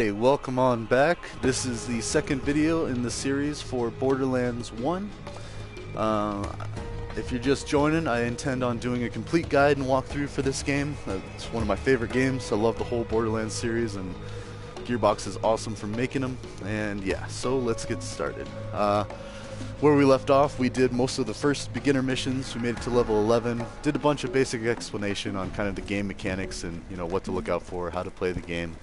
Hey, welcome on back. This is the second video in the series for Borderlands 1. If you're just joining, I intend on doing a complete guide and walkthrough for this game. It's one of my favorite games. I love the whole Borderlands series, and Gearbox is awesome for making them. And yeah, so let's get started. Where we left off, we did most of the first beginner missions. We made it to level 11, did a bunch of basic explanation on kind of the game mechanics and what to look out for, how to play the game.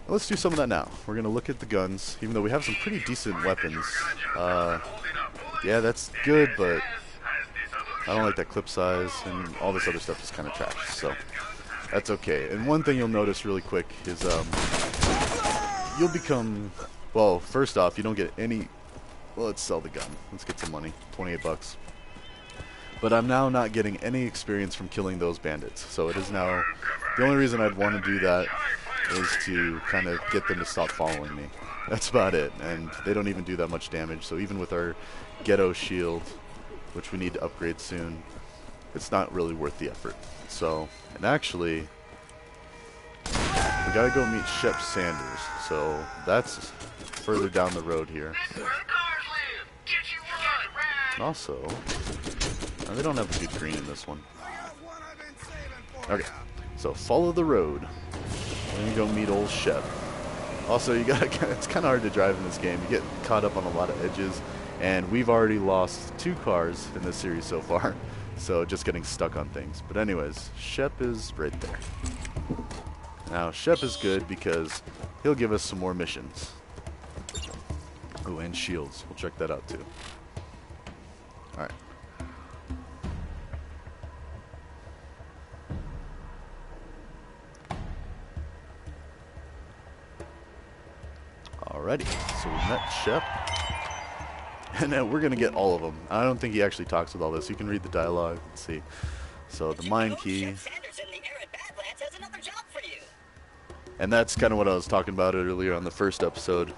Let's do some of that now. We're going to look at the guns, even though we have some pretty decent weapons. Yeah, that's good, but I don't like that clip size, and all this other stuff is kind of trash, so that's okay. And one thing you'll notice really quick is you'll become, well, first off, you don't get any, well, let's sell the gun. Let's get some money, 28 bucks. But I'm now not getting any experience from killing those bandits, so it is now, the only reason I'd want to do that is to kind of get them to stop following me. That's about it, and they don't even do that much damage, so even with our ghetto shield, which we need to upgrade soon, it's not really worth the effort. So, and actually, we gotta go meet Shep Sanders, so that's further down the road here. And also, they don't have to be green in this one. Okay, so follow the road. And you go meet old Shep. Also, you gotta, it's kind of hard to drive in this game. You get caught up on a lot of edges, and we've already lost 2 cars in this series so far, so just getting stuck on things. But anyways, Shep is right there. Now, Shep is good because he'll give us some more missions. Oh, and shields. We'll check that out too. Alright. Alrighty, so we met Shep, and then we're going to get all of them. I don't think he actually talks with all this. You can read the dialogue. Let's see. So the mine key. And that's kind of what I was talking about earlier on the first episode.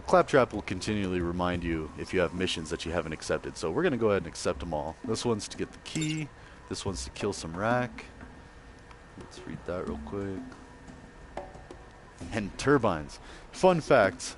Claptrap will continually remind you if you have missions that you haven't accepted. So we're going to go ahead and accept them all. This one's to get the key. This one's to kill some rack. Let's read that real quick. And turbines. Fun fact,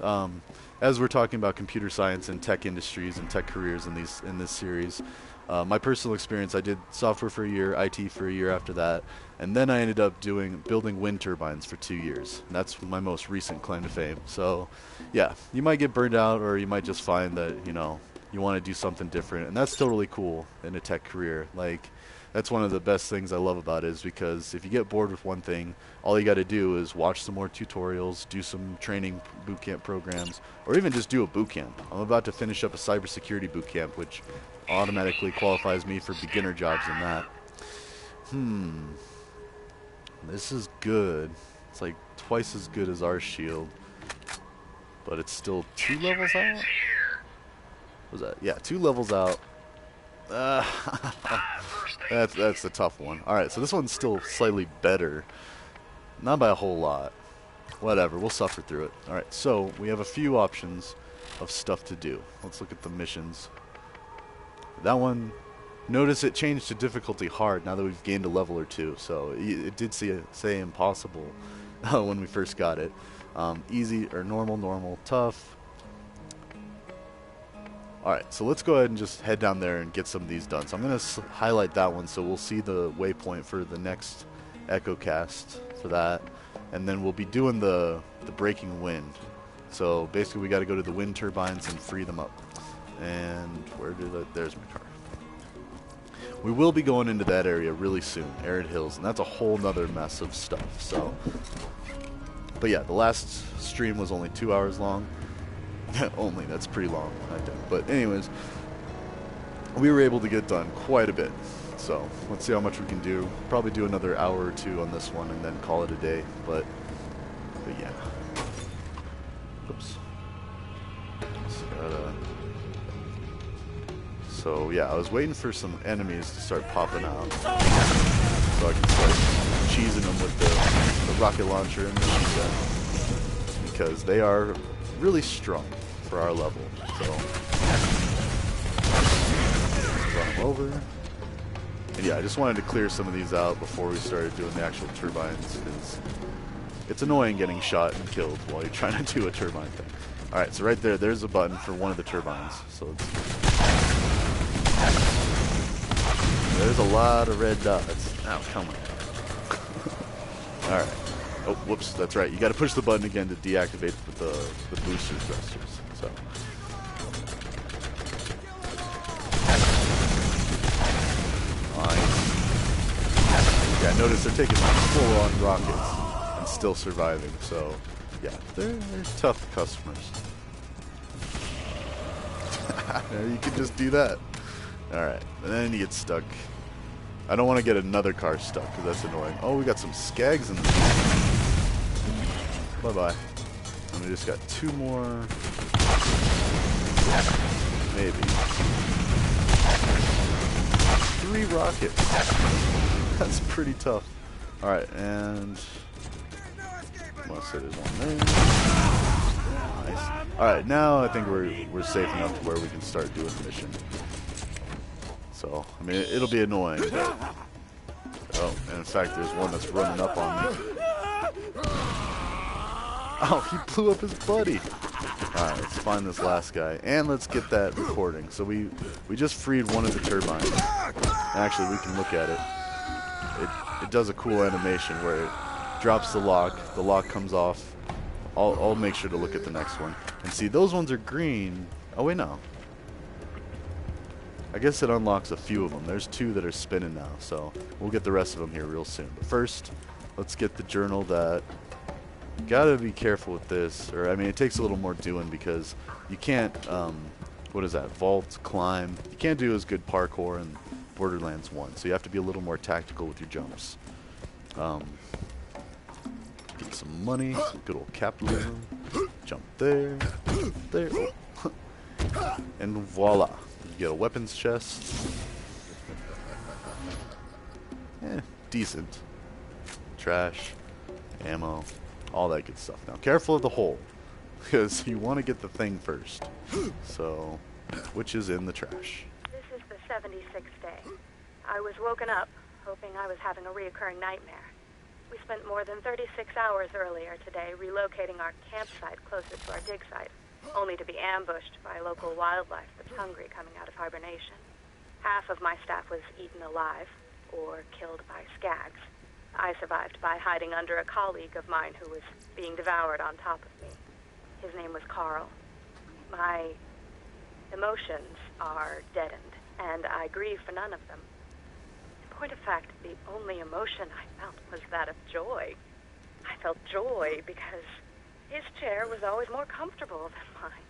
as we're talking about computer science and tech industries and tech careers in this series, my personal experience, I did software for a year, IT for a year after that, and then I ended up building wind turbines for 2 years. And that's my most recent claim to fame. So, yeah, you might get burned out, or you might just find that you want to do something different, and that's totally cool in a tech career. Like, that's one of the best things I love about it, is because if you get bored with one thing, all you got to do is watch some more tutorials, do some training boot camp programs, or even just do a boot camp. I'm about to finish up a cybersecurity boot camp, which automatically qualifies me for beginner jobs in that. This is good. It's like twice as good as our shield, but it's still 2 levels out? What was that? Yeah, 2 levels out. That's a tough one. Alright, so this one's still slightly better. Not by a whole lot. Whatever, we'll suffer through it. Alright, so we have a few options of stuff to do. Let's look at the missions. That one, notice it changed to difficulty hard now that we've gained a level or 2. So it did say impossible when we first got it. Easy or normal, tough. Alright, so let's go ahead and just head down there and get some of these done. So I'm going to highlight that one so we'll see the waypoint for the next Echocast for that. And then we'll be doing the breaking wind. So basically we got to go to the wind turbines and free them up. And there's my car. We will be going into that area really soon, Arid Hills, and that's a whole nother mess of stuff. So, but yeah, the last stream was only 2 hours long. Only, that's pretty long, I think. But anyways, we were able to get done quite a bit. So let's see how much we can do. Probably do another hour or 2 on this one and then call it a day. But yeah. Oops. So yeah, I was waiting for some enemies to start popping out, so I can start cheesing them with the rocket launcher and machine gun, because they are really strong for our level. So run them over. And yeah, I just wanted to clear some of these out before we started doing the actual turbines, because it's annoying getting shot and killed while you're trying to do a turbine thing. Alright, so right there, there's a button for one of the turbines. So there's a lot of red dots. Oh, come on. Alright. Oh, whoops, that's right. You gotta push the button again to deactivate the booster thrusters. So. Nice. Yeah, notice they're taking full-on rockets and still surviving, so yeah, they're tough customers. You can just do that. Alright, and then you get stuck. I don't want to get another car stuck, because that's annoying. Oh, we got some skags in there. Bye-bye. And we just got 2 more. Maybe. 3 rockets. That's pretty tough. Alright, and I want to say there's one there. Nice. Alright, now I think we're safe enough to where we can start doing the mission. So, I mean, it'll be annoying, but... Oh, and in fact, there's one that's running up on me. Oh, he blew up his buddy! Alright, let's find this last guy, and let's get that recording. So we just freed one of the turbines. Actually, we can look at it. It does a cool animation where it drops the lock comes off. I'll make sure to look at the next one. And see, those ones are green. Oh, wait, no. I guess it unlocks a few of them. There's 2 that are spinning now, so we'll get the rest of them here real soon. But first, let's get the journal that... Gotta be careful with this, or I mean, it takes a little more doing because you can't, what is that, vault, climb. You can't do as good parkour in Borderlands 1, so you have to be a little more tactical with your jumps. Get some money, some good old capitalism. Jump there, there, and voila. You get a weapons chest. Decent. Trash, ammo. All that good stuff. Now, careful of the hole, because you want to get the thing first. So, which is in the trash. This is the 76th day. I was woken up, hoping I was having a reoccurring nightmare. We spent more than 36 hours earlier today relocating our campsite closer to our dig site, only to be ambushed by local wildlife that's hungry coming out of hibernation. Half of my staff was eaten alive, or killed by skags. I survived by hiding under a colleague of mine who was being devoured on top of me. His name was Carl. My emotions are deadened, and I grieve for none of them. In point of fact, the only emotion I felt was that of joy. I felt joy because his chair was always more comfortable than mine.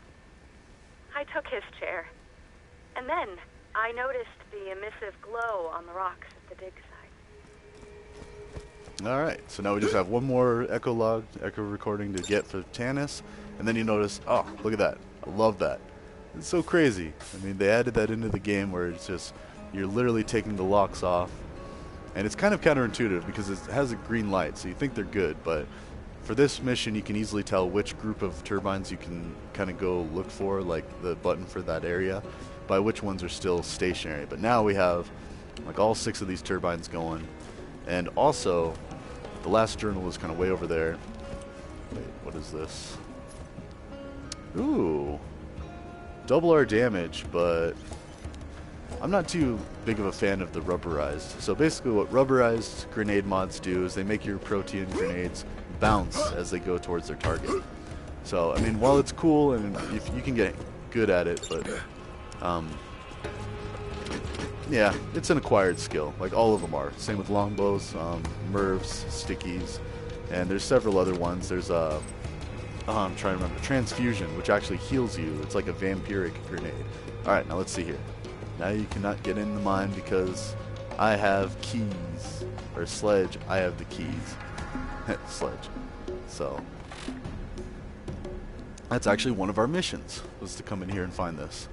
I took his chair, and then I noticed the emissive glow on the rocks at the dig site. Alright, so now we just have one more echo recording to get for Tanis, and then you notice, oh, look at that. I love that. It's so crazy. I mean, they added that into the game where it's just, you're literally taking the locks off, and it's kind of counterintuitive because it has a green light, so you think they're good, but for this mission you can easily tell which group of turbines you can kind of go look for, like the button for that area, by which ones are still stationary. But now we have like all 6 of these turbines going, and also the last journal is kind of way over there. Wait, what is this? Ooh, double our damage, but I'm not too big of a fan of the rubberized. So basically what rubberized grenade mods do is they make your protein grenades bounce as they go towards their target. So, I mean, while it's cool and if you can get good at it, but yeah, it's an acquired skill, like all of them are. Same with longbows, MIRVs, stickies, and there's several other ones. There's I'm trying to remember, transfusion, which actually heals you. It's like a vampiric grenade. Alright, now let's see here. Now you cannot get in the mine because I have keys. Or Sledge, I have the keys. Sledge. So, that's actually one of our missions, was to come in here and find this.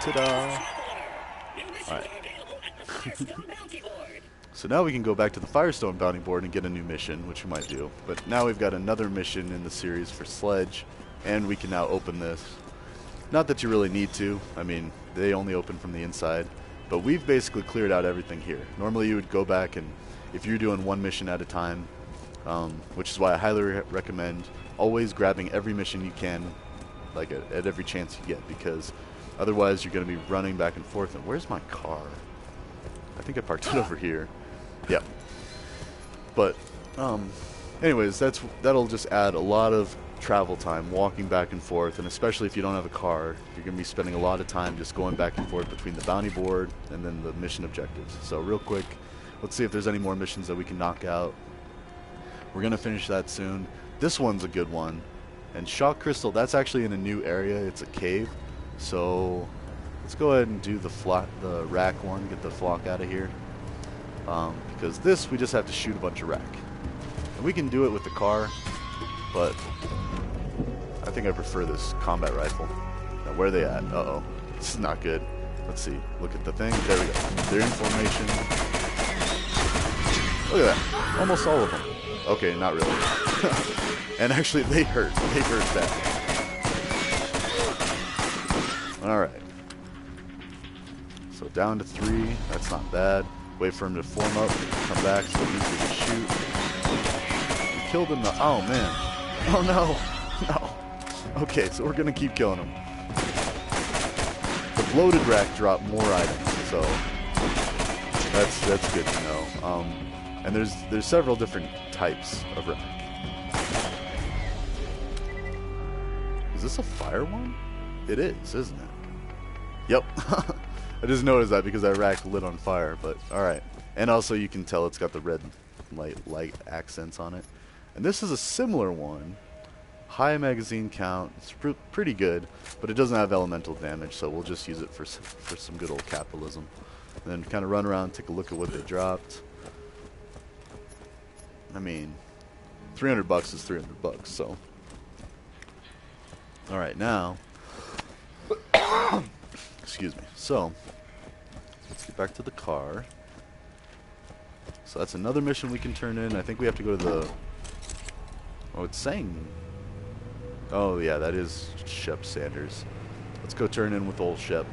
Ta-da! Alright. So now we can go back to the Firestone bounty board and get a new mission, which we might do. But now we've got another mission in the series for Sledge, and we can now open this. Not that you really need to. I mean, they only open from the inside. But we've basically cleared out everything here. Normally you would go back and, if you're doing one mission at a time, which is why I highly recommend always grabbing every mission you can, like at every chance you get, because otherwise you're going to be running back and forth. And where's my car? I think I parked it over here. Yep. But anyways, that'll just add a lot of travel time walking back and forth, and especially if you don't have a car, you're going to be spending a lot of time just going back and forth between the bounty board and then the mission objectives. So real quick, let's see if there's any more missions that we can knock out. We're going to finish that soon. This one's a good one. And Shock Crystal, that's actually in a new area. It's a cave. So let's go ahead and do the rack one, get the flock out of here. Because this, we just have to shoot a bunch of rack. And we can do it with the car, but I think I prefer this combat rifle. Now, where are they at? Uh-oh. This is not good. Let's see. Look at the thing. There we go. They're in formation. Look at that. Almost all of them. Okay, not really. And actually, they hurt. They hurt bad. Alright. So down to 3. That's not bad. Wait for him to form up. Come back so it's easier to shoot. We killed him. Oh, man. Oh, no. No. Okay, so we're going to keep killing him. The bloated rack dropped more items, so that's good to know. And there's several different types of rack. Is this a fire one? It is, isn't it? Yep. I just noticed that because that rack lit on fire, but alright. And also you can tell it's got the red light accents on it. And this is a similar one. High magazine count. It's pretty good, but it doesn't have elemental damage, so we'll just use it for some good old capitalism. And then kind of run around, take a look at what they dropped. I mean, $300 is $300, so. Alright, now. Excuse me. So, let's get back to the car. So that's another mission we can turn in. I think we have to go to the... Oh, it's saying... Oh, yeah, that is Shep Sanders. Let's go turn in with old Shep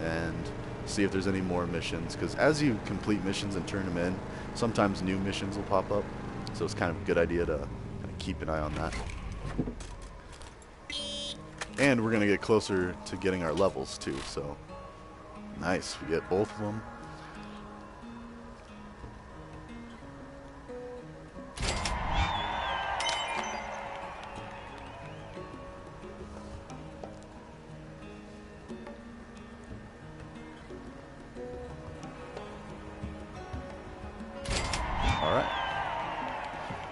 and see if there's any more missions. Because as you complete missions and turn them in, sometimes new missions will pop up. So it's kind of a good idea to kind of keep an eye on that. And we're going to get closer to getting our levels, too. So, nice. We get both of them.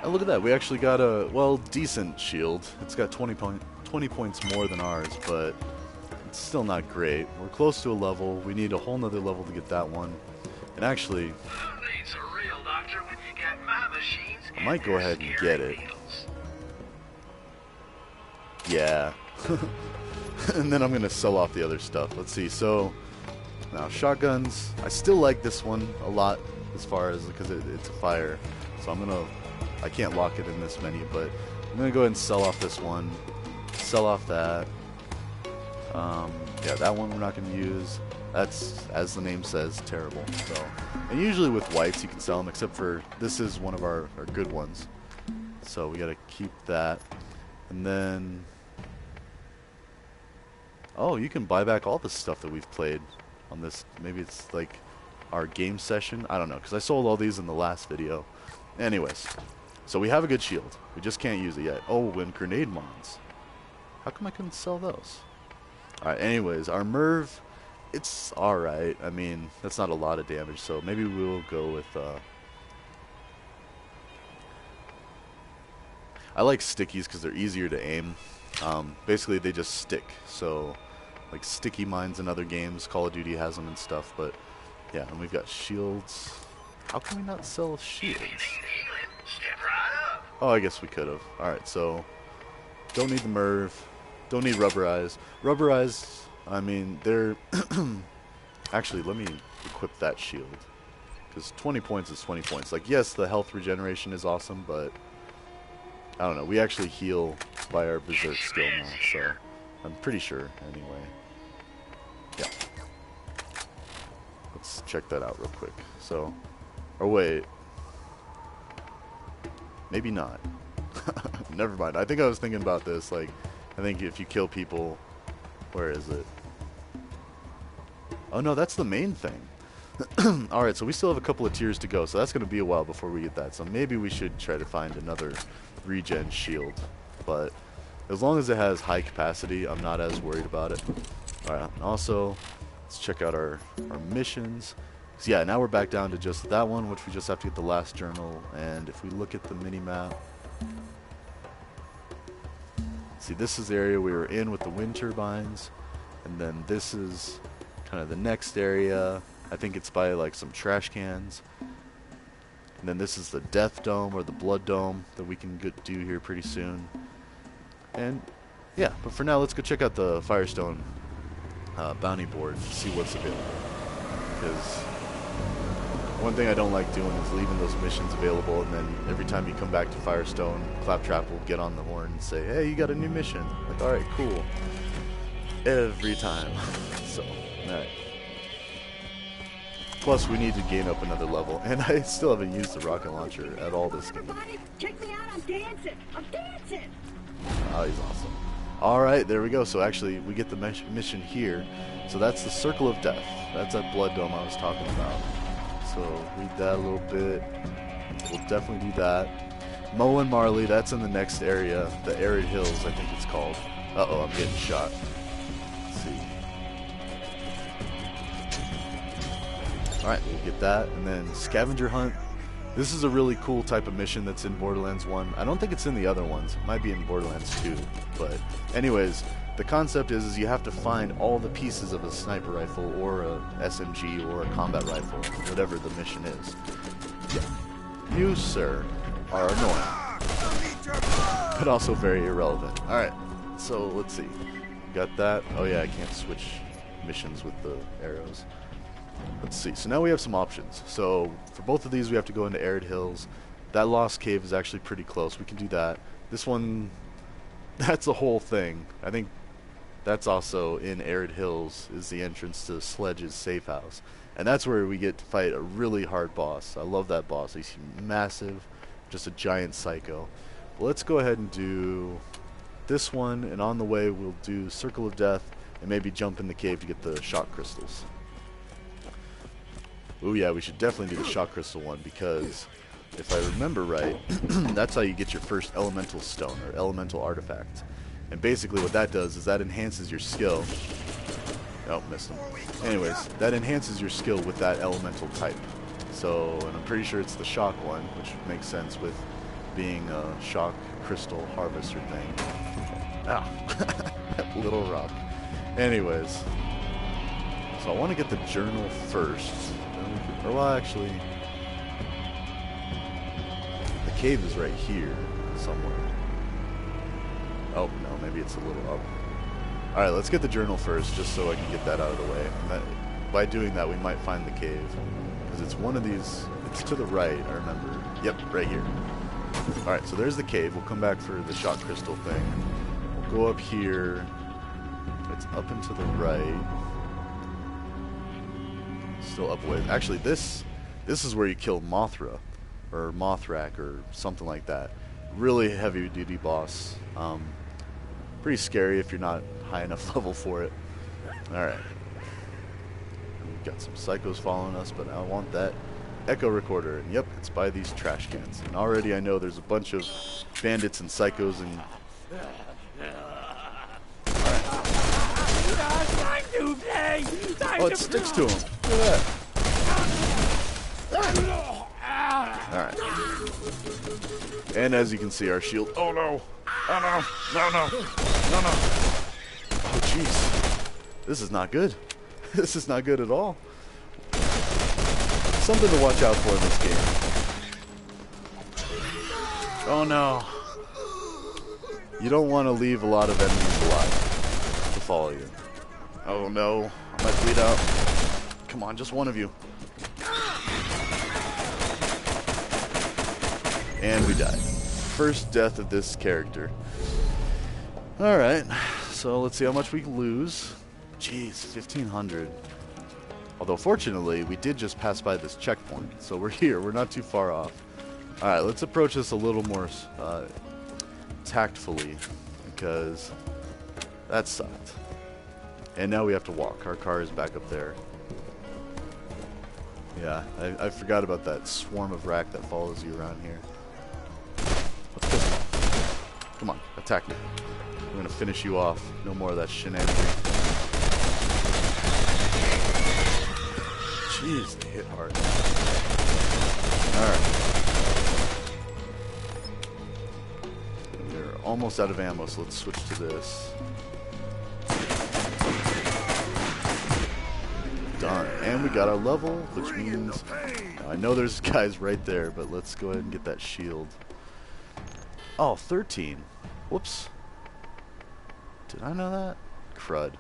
And look at that, we actually got a, well, decent shield. It's got 20 points more than ours, but it's still not great. We're close to a level. We need a whole nother level to get that one. And actually, I might go ahead and get it. Yeah. And then I'm going to sell off the other stuff. Let's see, so, now shotguns. I still like this one a lot as far as, because it's a fire. So I'm going to... I can't lock it in this menu, but I'm going to go ahead and sell off this one. Sell off that. Yeah, that one we're not going to use. That's, as the name says, terrible. So, and usually with whites you can sell them, except for this is one of our good ones. So we got to keep that. And then... Oh, you can buy back all the stuff that we've played on this. Maybe it's like our game session. I don't know, because I sold all these in the last video. Anyways. So we have a good shield. We just can't use it yet. Oh, and grenade mines. How come I couldn't sell those? Alright, anyways, our Merv, it's alright. I mean, that's not a lot of damage, so maybe we'll go with... I like stickies because they're easier to aim. Basically, they just stick. So, like sticky mines in other games, Call of Duty has them and stuff, but yeah, and we've got shields. How can we not sell shields? Oh, I guess we could have. Alright, so don't need the Merv. Don't need rubber eyes. Rubber eyes, I mean, they're... Actually, let me equip that shield. Because 20 points is 20 points. Like, yes, the health regeneration is awesome, but... I don't know. We actually heal by our Berserk skill now, so... I'm pretty sure, anyway. Yeah. Let's check that out real quick. So, or wait. Maybe not. Never mind. I think I was thinking about this. Like, I think if you kill people, where is it? Oh no, that's the main thing. Alright, so we still have a couple of tiers to go, so that's going to be a while before we get that. So maybe we should try to find another regen shield. But as long as it has high capacity, I'm not as worried about it. Alright, and also, let's check out our missions. So yeah, now we're back down to just that one, which we just have to get the last journal. And if we look at the mini-map, see, this is the area we were in with the wind turbines. And then this is kind of the next area. I think it's by like some trash cans. And then this is the death dome or the blood dome that we can do here pretty soon. And yeah, but for now, let's go check out the Firestone bounty board to see what's available. Because one thing I don't like doing is leaving those missions available, and then every time you come back to Firestone, Claptrap will get on the horn and say, hey, you got a new mission. Like, alright, cool. Every time. So, alright. Plus, we need to gain up another level, and I still haven't used the rocket launcher at all this game. Check me out, I'm dancing! I'm dancing! Oh, he's awesome. Alright, there we go. So actually, we get the mission here. So that's the Circle of Death. That's that blood dome I was talking about. So read that a little bit. We'll definitely do that. Mo and Marley, that's in the next area. The Arid Hills, I think it's called. Uh-oh, I'm getting shot. Let's see. Alright, we'll get that. And then Scavenger Hunt. This is a really cool type of mission that's in Borderlands 1. I don't think it's in the other ones. It might be in Borderlands 2. But anyways, the concept is you have to find all the pieces of a sniper rifle or a SMG or a combat rifle, whatever the mission is. You, sir, are annoying, but also very irrelevant. Alright, so let's see. Got that. Oh yeah, I can't switch missions with the arrows. Let's see. So now we have some options. So for both of these, we have to go into Arid Hills. That Lost Cave is actually pretty close. We can do that. This one, that's the whole thing. I think that's also in Arid Hills is the entrance to Sledge's safe house. And that's where we get to fight a really hard boss. I love that boss. He's massive, just a giant psycho. But let's go ahead and do this one, and on the way we'll do Circle of Death and maybe jump in the cave to get the shock crystals. Oh yeah, we should definitely do the shock crystal one, because if I remember right, that's how you get your first elemental stone or elemental artifact. And basically what that does is that enhances your skill. Oh, missed him. Anyways, that enhances your skill with that elemental type. So, and I'm pretty sure it's the shock one, which makes sense with being a shock crystal harvester thing. Ah, that little rock. Anyways, so I want to get the journal first. Or well, actually, the cave is right here somewhere. Oh, no, maybe it's a little up. Alright, let's get the journal first, just so I can get that out of the way. By doing that, we might find the cave. Because it's one of these, it's to the right, I remember. Yep, right here. Alright, so there's the cave. We'll come back for the shock crystal thing. We'll go up here. It's up and to the right. Still up with. Actually, this is where you kill Mothra, or Mothrak, or something like that. Really heavy duty boss. Pretty scary if you're not high enough level for it. Alright. We've got some psychos following us, but I want that echo recorder. And yep, it's by these trash cans. And already I know there's a bunch of bandits and psychos and... Oh, it sticks to him. Look at that. Alright. And as you can see, our shield... Oh no! Oh no! No, no! No, no! Oh jeez. This is not good. This is not good at all. Something to watch out for in this game. Oh no. You don't want to leave a lot of enemies alive to follow you. Oh no. I might bleed out. Come on, just one of you. And we died. First death of this character. Alright, so let's see how much we lose. Jeez, 1,500. Although, fortunately, we did just pass by this checkpoint, so we're here. We're not too far off. Alright, let's approach this a little more tactfully, because that sucked. And now we have to walk. Our car is back up there. Yeah, I forgot about that swarm of rack that follows you around here. Let's piss them off. Come on, attack me. We're going to finish you off. No more of that shenanigans. Jeez, they hit hard. Alright. We're almost out of ammo, so let's switch to this. Done. And we got our level, which means... I know there's guys right there, but let's go ahead and get that shield. Oh, 13. Whoops. Did I know that? Crud.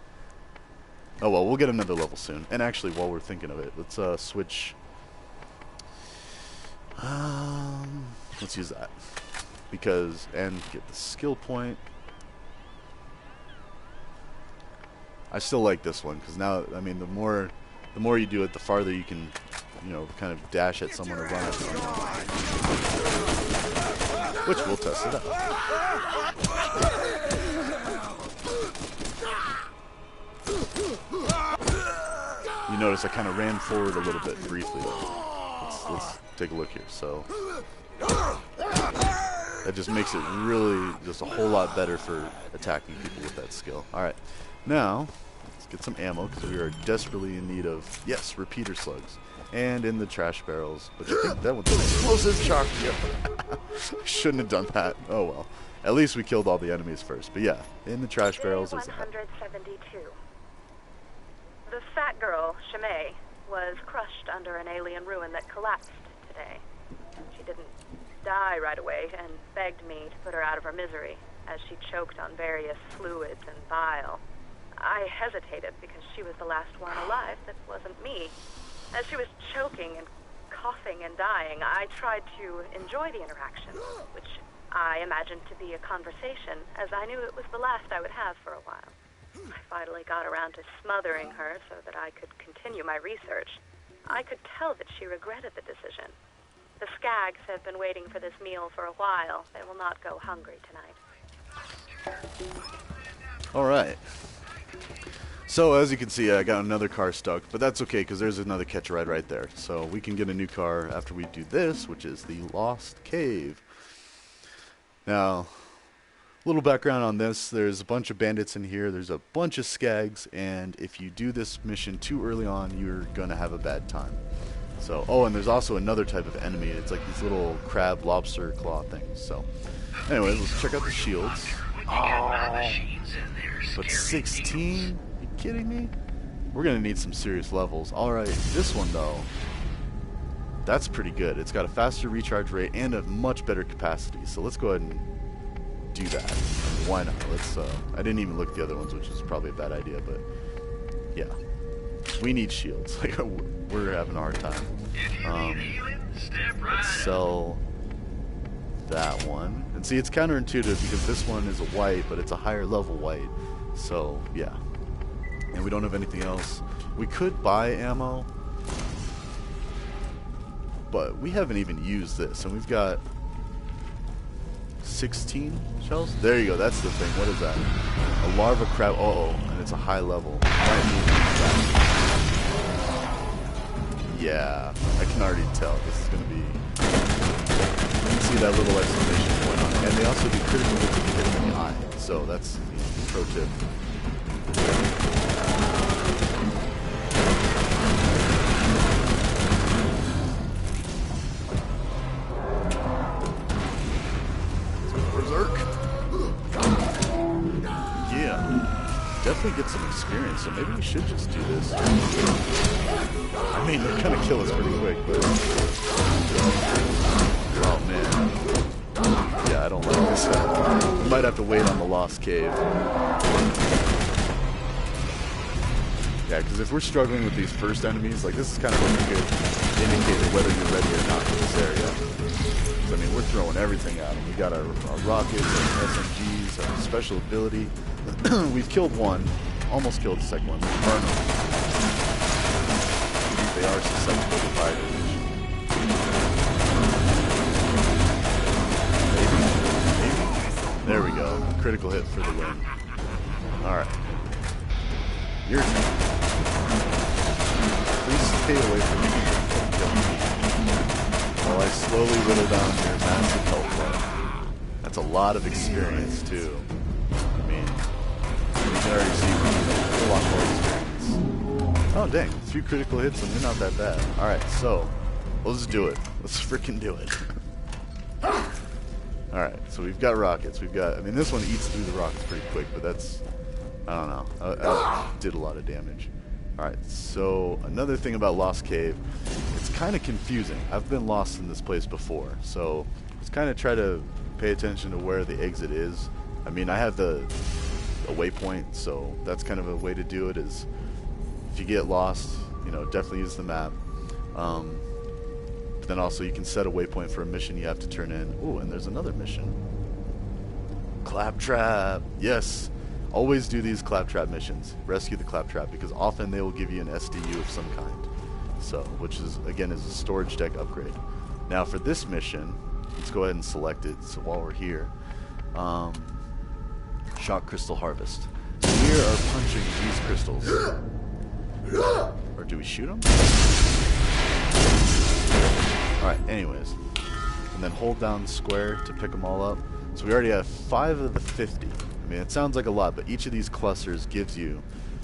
Oh well, we'll get another level soon. And actually, while we're thinking of it, let's switch. Let's use that and get the skill point. I still like this one because now, I mean, the more you do it, the farther you can, you know, kind of dash at someone or run at someone. Which we'll test it out. You notice I kind of ran forward a little bit briefly. Let's take a look here. So that just makes it really just a whole lot better for attacking people with that skill. Alright, now let's get some ammo because we are desperately in need of, yes, repeater slugs. And in the trash barrels. But I think that one's an explosive shock. Yep. Shouldn't have done that. Oh well. At least we killed all the enemies first. But yeah, in the trash barrels is that. 172. The fat girl, Shimei, was crushed under an alien ruin that collapsed today. She didn't die right away and begged me to put her out of her misery as she choked on various fluids and bile. I hesitated because she was the last one alive that wasn't me. As she was choking and coughing and dying, I tried to enjoy the interaction, which I imagined to be a conversation, as I knew it was the last I would have for a while. I finally got around to smothering her so that I could continue my research. I could tell that she regretted the decision. The Skags have been waiting for this meal for a while. They will not go hungry tonight. Alright. So, as you can see, I got another car stuck, but that's okay because there's another catch ride right there. So, we can get a new car after we do this, which is the Lost Cave. Now, a little background on this. There's a bunch of bandits in here. There's a bunch of Skags, and if you do this mission too early on, you're going to have a bad time. So, oh, and there's also another type of enemy. It's like these little crab, lobster, claw things. So, anyways, let's check out the shields. Oh, but 16? Are you kidding me? We're going to need some serious levels. Alright, this one, though, that's pretty good. It's got a faster recharge rate and a much better capacity. So let's go ahead and do that. Why not? Let's. I didn't even look at the other ones, which is probably a bad idea, but yeah. We need shields. Like, we're having a hard time. Let's sell that one. And see, it's counterintuitive because this one is a white, but it's a higher level white. So, yeah. And we don't have anything else. We could buy ammo, but we haven't even used this. And we've got 16 shells? There you go. That's the thing. What is that? A larva crab. Uh-oh. And it's a high level. Yeah, I can already tell this is going to be... You can see that little exclamation point on it. And they also do critical hits if you hit them in the eye. So that's the pro tip. Berserk. Yeah. Definitely get some experience, so maybe we should just do this. I mean, they're gonna kill us pretty quick, but... Oh, man. Yeah, I don't like this. We might have to wait on the Lost Cave. Yeah, because if we're struggling with these first enemies, like, this is kind of like a good indicator whether you're ready or not in this area. I mean, we're throwing everything at them. We got our rockets, our SMGs, our special ability. We've killed one. Almost killed the second one. they are susceptible to fire damage. Maybe. There we go. Critical hit for the win. Alright. Your turn. Please stay away from me. While I slowly whittle down your massive health bar. That's a lot of experience, too. I mean, you can already see a lot more experience. Oh, dang. A few critical hits and they're not that bad. Alright, so, let's do it. Let's freaking do it. Alright, so we've got rockets. We've got, I mean, this one eats through the rockets pretty quick, but that's, I don't know. I did a lot of damage. Alright, so another thing about Lost Cave, it's kind of confusing. I've been lost in this place before, so let's kind of try to pay attention to where the exit is. I mean, I have a waypoint, so that's kind of a way to do it is if you get lost, you know, definitely use the map. But then also you can set a waypoint for a mission you have to turn in. Ooh, and there's another mission. Claptrap! Yes! Always do these claptrap missions. Rescue the claptrap, because often they will give you an SDU of some kind. So, which is, again, is a storage deck upgrade. Now for this mission, let's go ahead and select it. So while we're here, Shock Crystal Harvest. We are punching these crystals. Or do we shoot them? Alright, anyways. And then hold down square to pick them all up. So we already have 5 of the 50. I mean, it sounds like a lot, but each of these clusters gives you,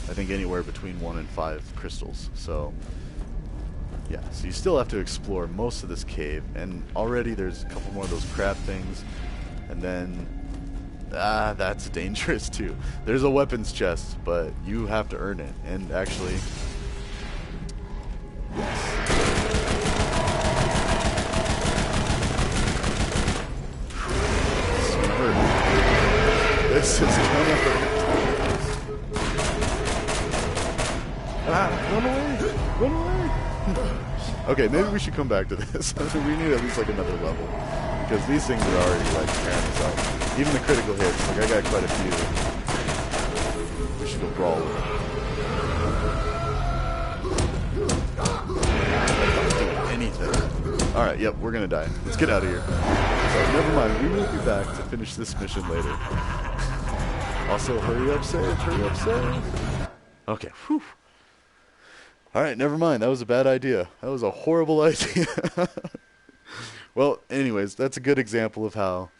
I think, anywhere between 1 and 5 crystals. So, yeah, so you still have to explore most of this cave, and already there's a couple more of those crab things, and then, that's dangerous too. There's a weapons chest, but you have to earn it, and actually, yes. This is gonna hurt. Run away! Run away! Okay, maybe we should come back to this. We need at least like another level. Because these things are already like tearing us up. Even the critical hits, like I got quite a few. We should go brawl with them. I'm not doing anything. Alright, yep, we're gonna die. Let's get out of here. So, never mind, we will be back to finish this mission later. Also, hurry up, save, hurry up, save. Okay, whew. Alright, never mind, that was a bad idea. That was a horrible idea. Well, anyways, that's a good example of how,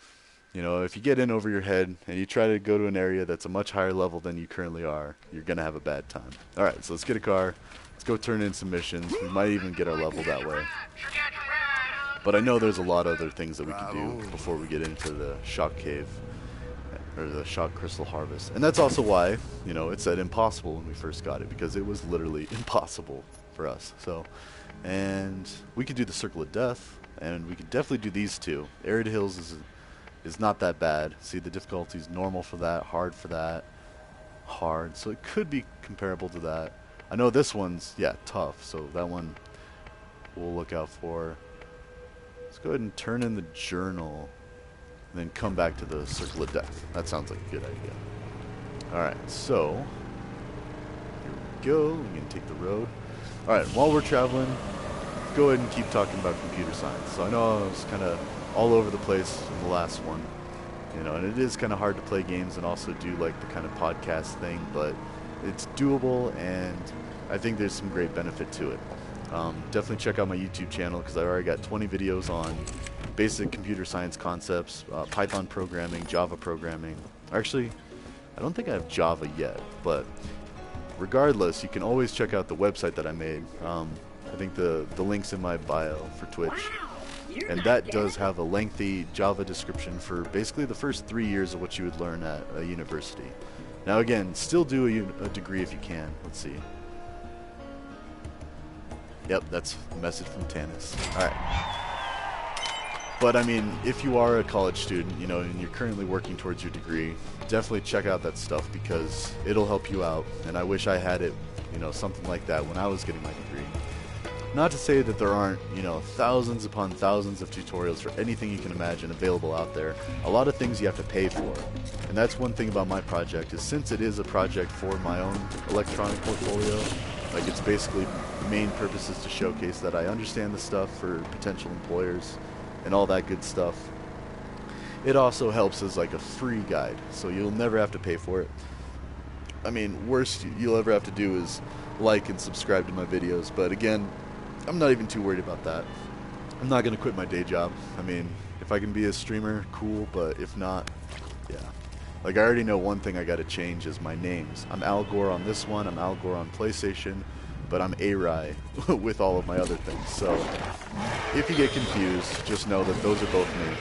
you know, if you get in over your head and you try to go to an area that's a much higher level than you currently are, you're going to have a bad time. Alright, so let's get a car. Let's go turn in some missions. We might even get our level that way. But I know there's a lot of other things that we can do before we get into the Shock Cave. Or the Shock Crystal Harvest. And that's also why, you know, it said impossible when we first got it. Because it was literally impossible for us. So, and we could do the Circle of Death. And we could definitely do these two. Arid Hills is not that bad. See, the difficulty's normal for that, hard for that, hard. So it could be comparable to that. I know this one's, yeah, tough. So that one we'll look out for. Let's go ahead and turn in the journal. And then come back to the Circle of Death. That sounds like a good idea. Alright, so here we go. We can take the road. Alright, while we're traveling, go ahead and keep talking about computer science. So I know I was kind of all over the place in the last one, you know, and it is kind of hard to play games and also do like the kind of podcast thing, but it's doable, and I think there's some great benefit to it. Definitely check out my YouTube channel because I already got 20 videos on basic computer science concepts, Python programming, Java programming. Actually, I don't think I have Java yet, but regardless, you can always check out the website that I made. I think the link's in my bio for Twitch. And that does have a lengthy Java description for basically the first 3 years of what you would learn at a university. Now again, still do a degree if you can. Let's see. Yep, that's a message from Tanis. Alright. But I mean, if you are a college student, you know, and you're currently working towards your degree, definitely check out that stuff because it'll help you out. And I wish I had it, you know, something like that when I was getting my degree. Not to say that there aren't, you know, thousands upon thousands of tutorials for anything you can imagine available out there. A lot of things you have to pay for. And that's one thing about my project, is since it is a project for my own electronic portfolio, like it's basically main purpose is to showcase that I understand the stuff for potential employers and all that good stuff. It also helps as like a free guide, so you'll never have to pay for it. I mean, worst you'll ever have to do is like and subscribe to my videos, but again, I'm not even too worried about that. I'm not going to quit my day job. I mean, if I can be a streamer, cool, but if not, yeah. Like, I already know one thing I got to change is my names. I'm Al Gore on this one, I'm Al Gore on PlayStation, but I'm A-Rye with all of my other things. So, if you get confused, just know that those are both me.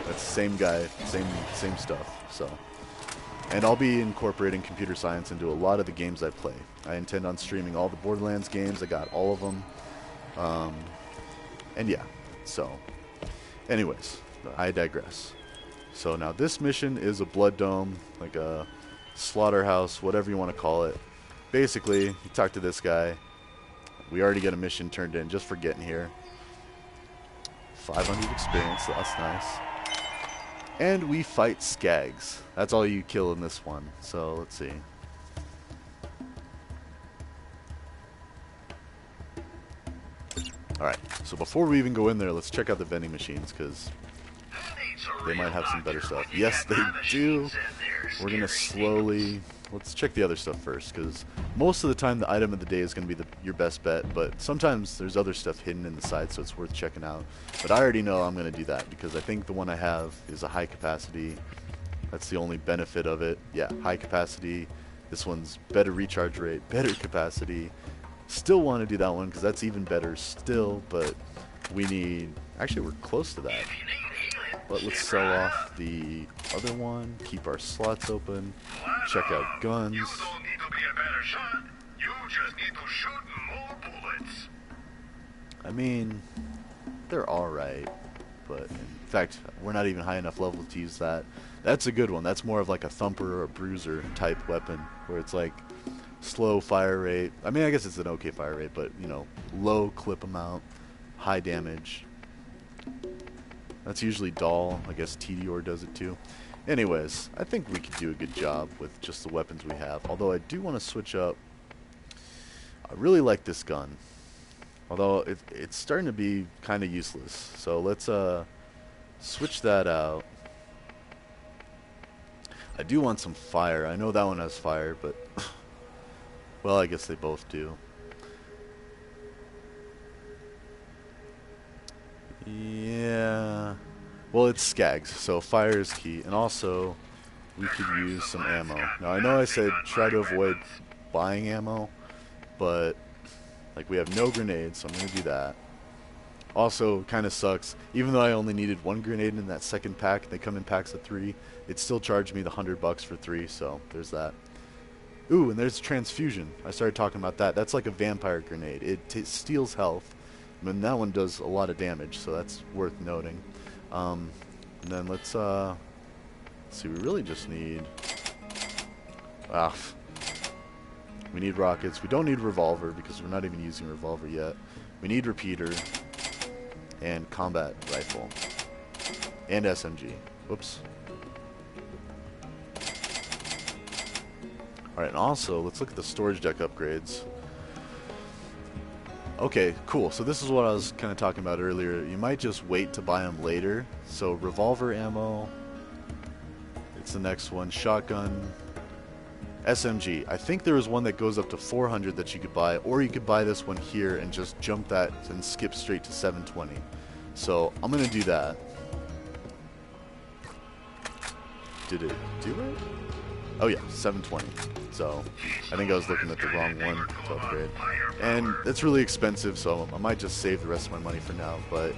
That's the same guy, same stuff, so. And I'll be incorporating computer science into a lot of the games I play. I intend on streaming all the Borderlands games. I got all of them. And yeah, so. Anyways, I digress. So now this mission is a blood dome, like a slaughterhouse, whatever you want to call it. Basically, you talk to this guy. We already got a mission turned in just for getting here. 500 experience, so that's nice. And we fight skags. That's all you kill in this one. So let's see. Alright, so before we even go in there, let's check out the vending machines, because they might have some better stuff. Yes, they do. We're going to slowly... Let's check the other stuff first, because most of the time the item of the day is going to be your best bet, but sometimes there's other stuff hidden in the side, so it's worth checking out. But I already know I'm going to do that, because I think the one I have is a high capacity. That's the only benefit of it. Yeah, high capacity. This one's better recharge rate, better capacity. Still want to do that one, because that's even better still, but we need... Actually, we're close to that. But let's sell off the other one, keep our slots open, check out guns. You don't need to be a better shot. You just need to shoot more bullets. I mean, they're alright, but in fact, we're not even high enough level to use that. That's a good one. That's more of like a thumper or a bruiser type weapon, where it's like slow fire rate. I mean, I guess it's an okay fire rate, but, you know, low clip amount, high damage. That's usually Dahl. I guess Tedior does it too. Anyways, I think we could do a good job with just the weapons we have. Although I do want to switch up. I really like this gun. Although it's starting to be kind of useless. So let's switch that out. I do want some fire. I know that one has fire, but... well, I guess they both do. Yeah, well, it's skags, so fire is key, and also we could use some ammo. Now, I know I said try to avoid buying ammo, but like we have no grenades, so I'm going to do that. Also, kind of sucks, even though I only needed one grenade in that second pack, they come in packs of 3, it still charged me the $100 for 3, so there's that. Ooh, and there's transfusion. I started talking about that. That's like a vampire grenade. It steals health. And that one does a lot of damage, so that's worth noting. And then let's see, we really just need... we need rockets. We don't need revolver, because we're not even using revolver yet. We need repeater, and combat rifle, and SMG. Whoops. Alright, and also, let's look at the storage deck upgrades. Okay, cool. So this is what I was kind of talking about earlier. You might just wait to buy them later. So revolver ammo, it's the next one. Shotgun, SMG. I think there was one that goes up to 400 that you could buy, or you could buy this one here and just jump that and skip straight to 720. So I'm going to do that. Did it do it? Oh yeah, 720. So I think I was looking at the wrong one to upgrade. And it's really expensive, so I might just save the rest of my money for now. But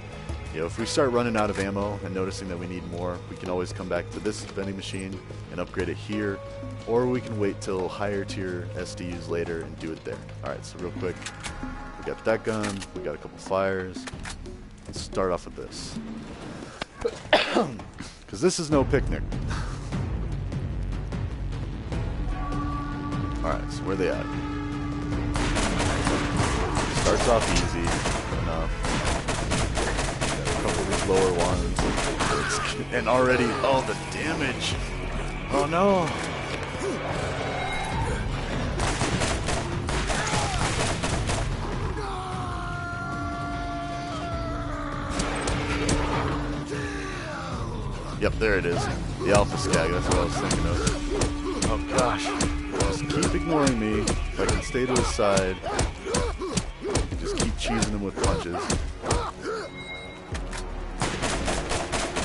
you know, if we start running out of ammo and noticing that we need more, we can always come back to this vending machine and upgrade it here. Or we can wait till higher tier SDUs later and do it there. Alright, so real quick, we got that gun, we got a couple fires. Let's start off with this. Because this is no picnic. Alright, so where are they at? Starts off easy enough. Got a couple of these lower ones. And already, oh, the damage! Oh no! Yep, there it is. The Alpha Skag, that's what I was thinking of. Oh gosh. Just keep ignoring me. If I can stay to his side, I can just keep cheesing him with punches.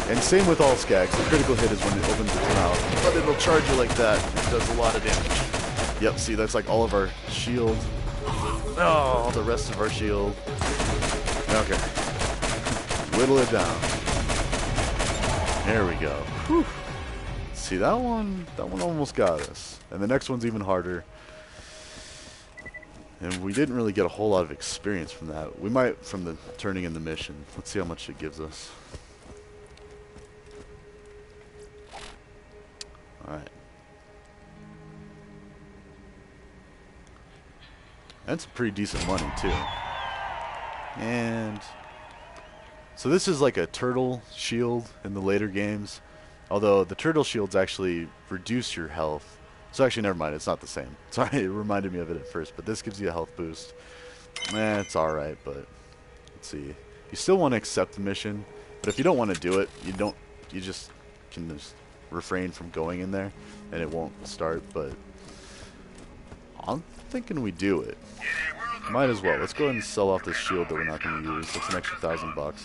And same with all Skags. The critical hit is when it opens its mouth. But it'll charge you like that. It does a lot of damage. Yep, see, that's like all of our shield. Oh, the rest of our shield. Okay. Whittle it down. There we go. Whew. See, that one almost got us. And the next one's even harder. And we didn't really get a whole lot of experience from that. We might from the turning in the mission. Let's see how much it gives us. Alright. That's pretty decent money, too. And so this is like a turtle shield in the later games. Although the turtle shields actually reduce your health. So actually, never mind. It's not the same. Sorry, it reminded me of it at first. But this gives you a health boost. It's alright, but let's see. You still want to accept the mission. But if you don't want to do it, you just can just refrain from going in there. And it won't start, but I'm thinking we do it. Might as well. Let's go ahead and sell off this shield that we're not going to use. That's an extra $1,000.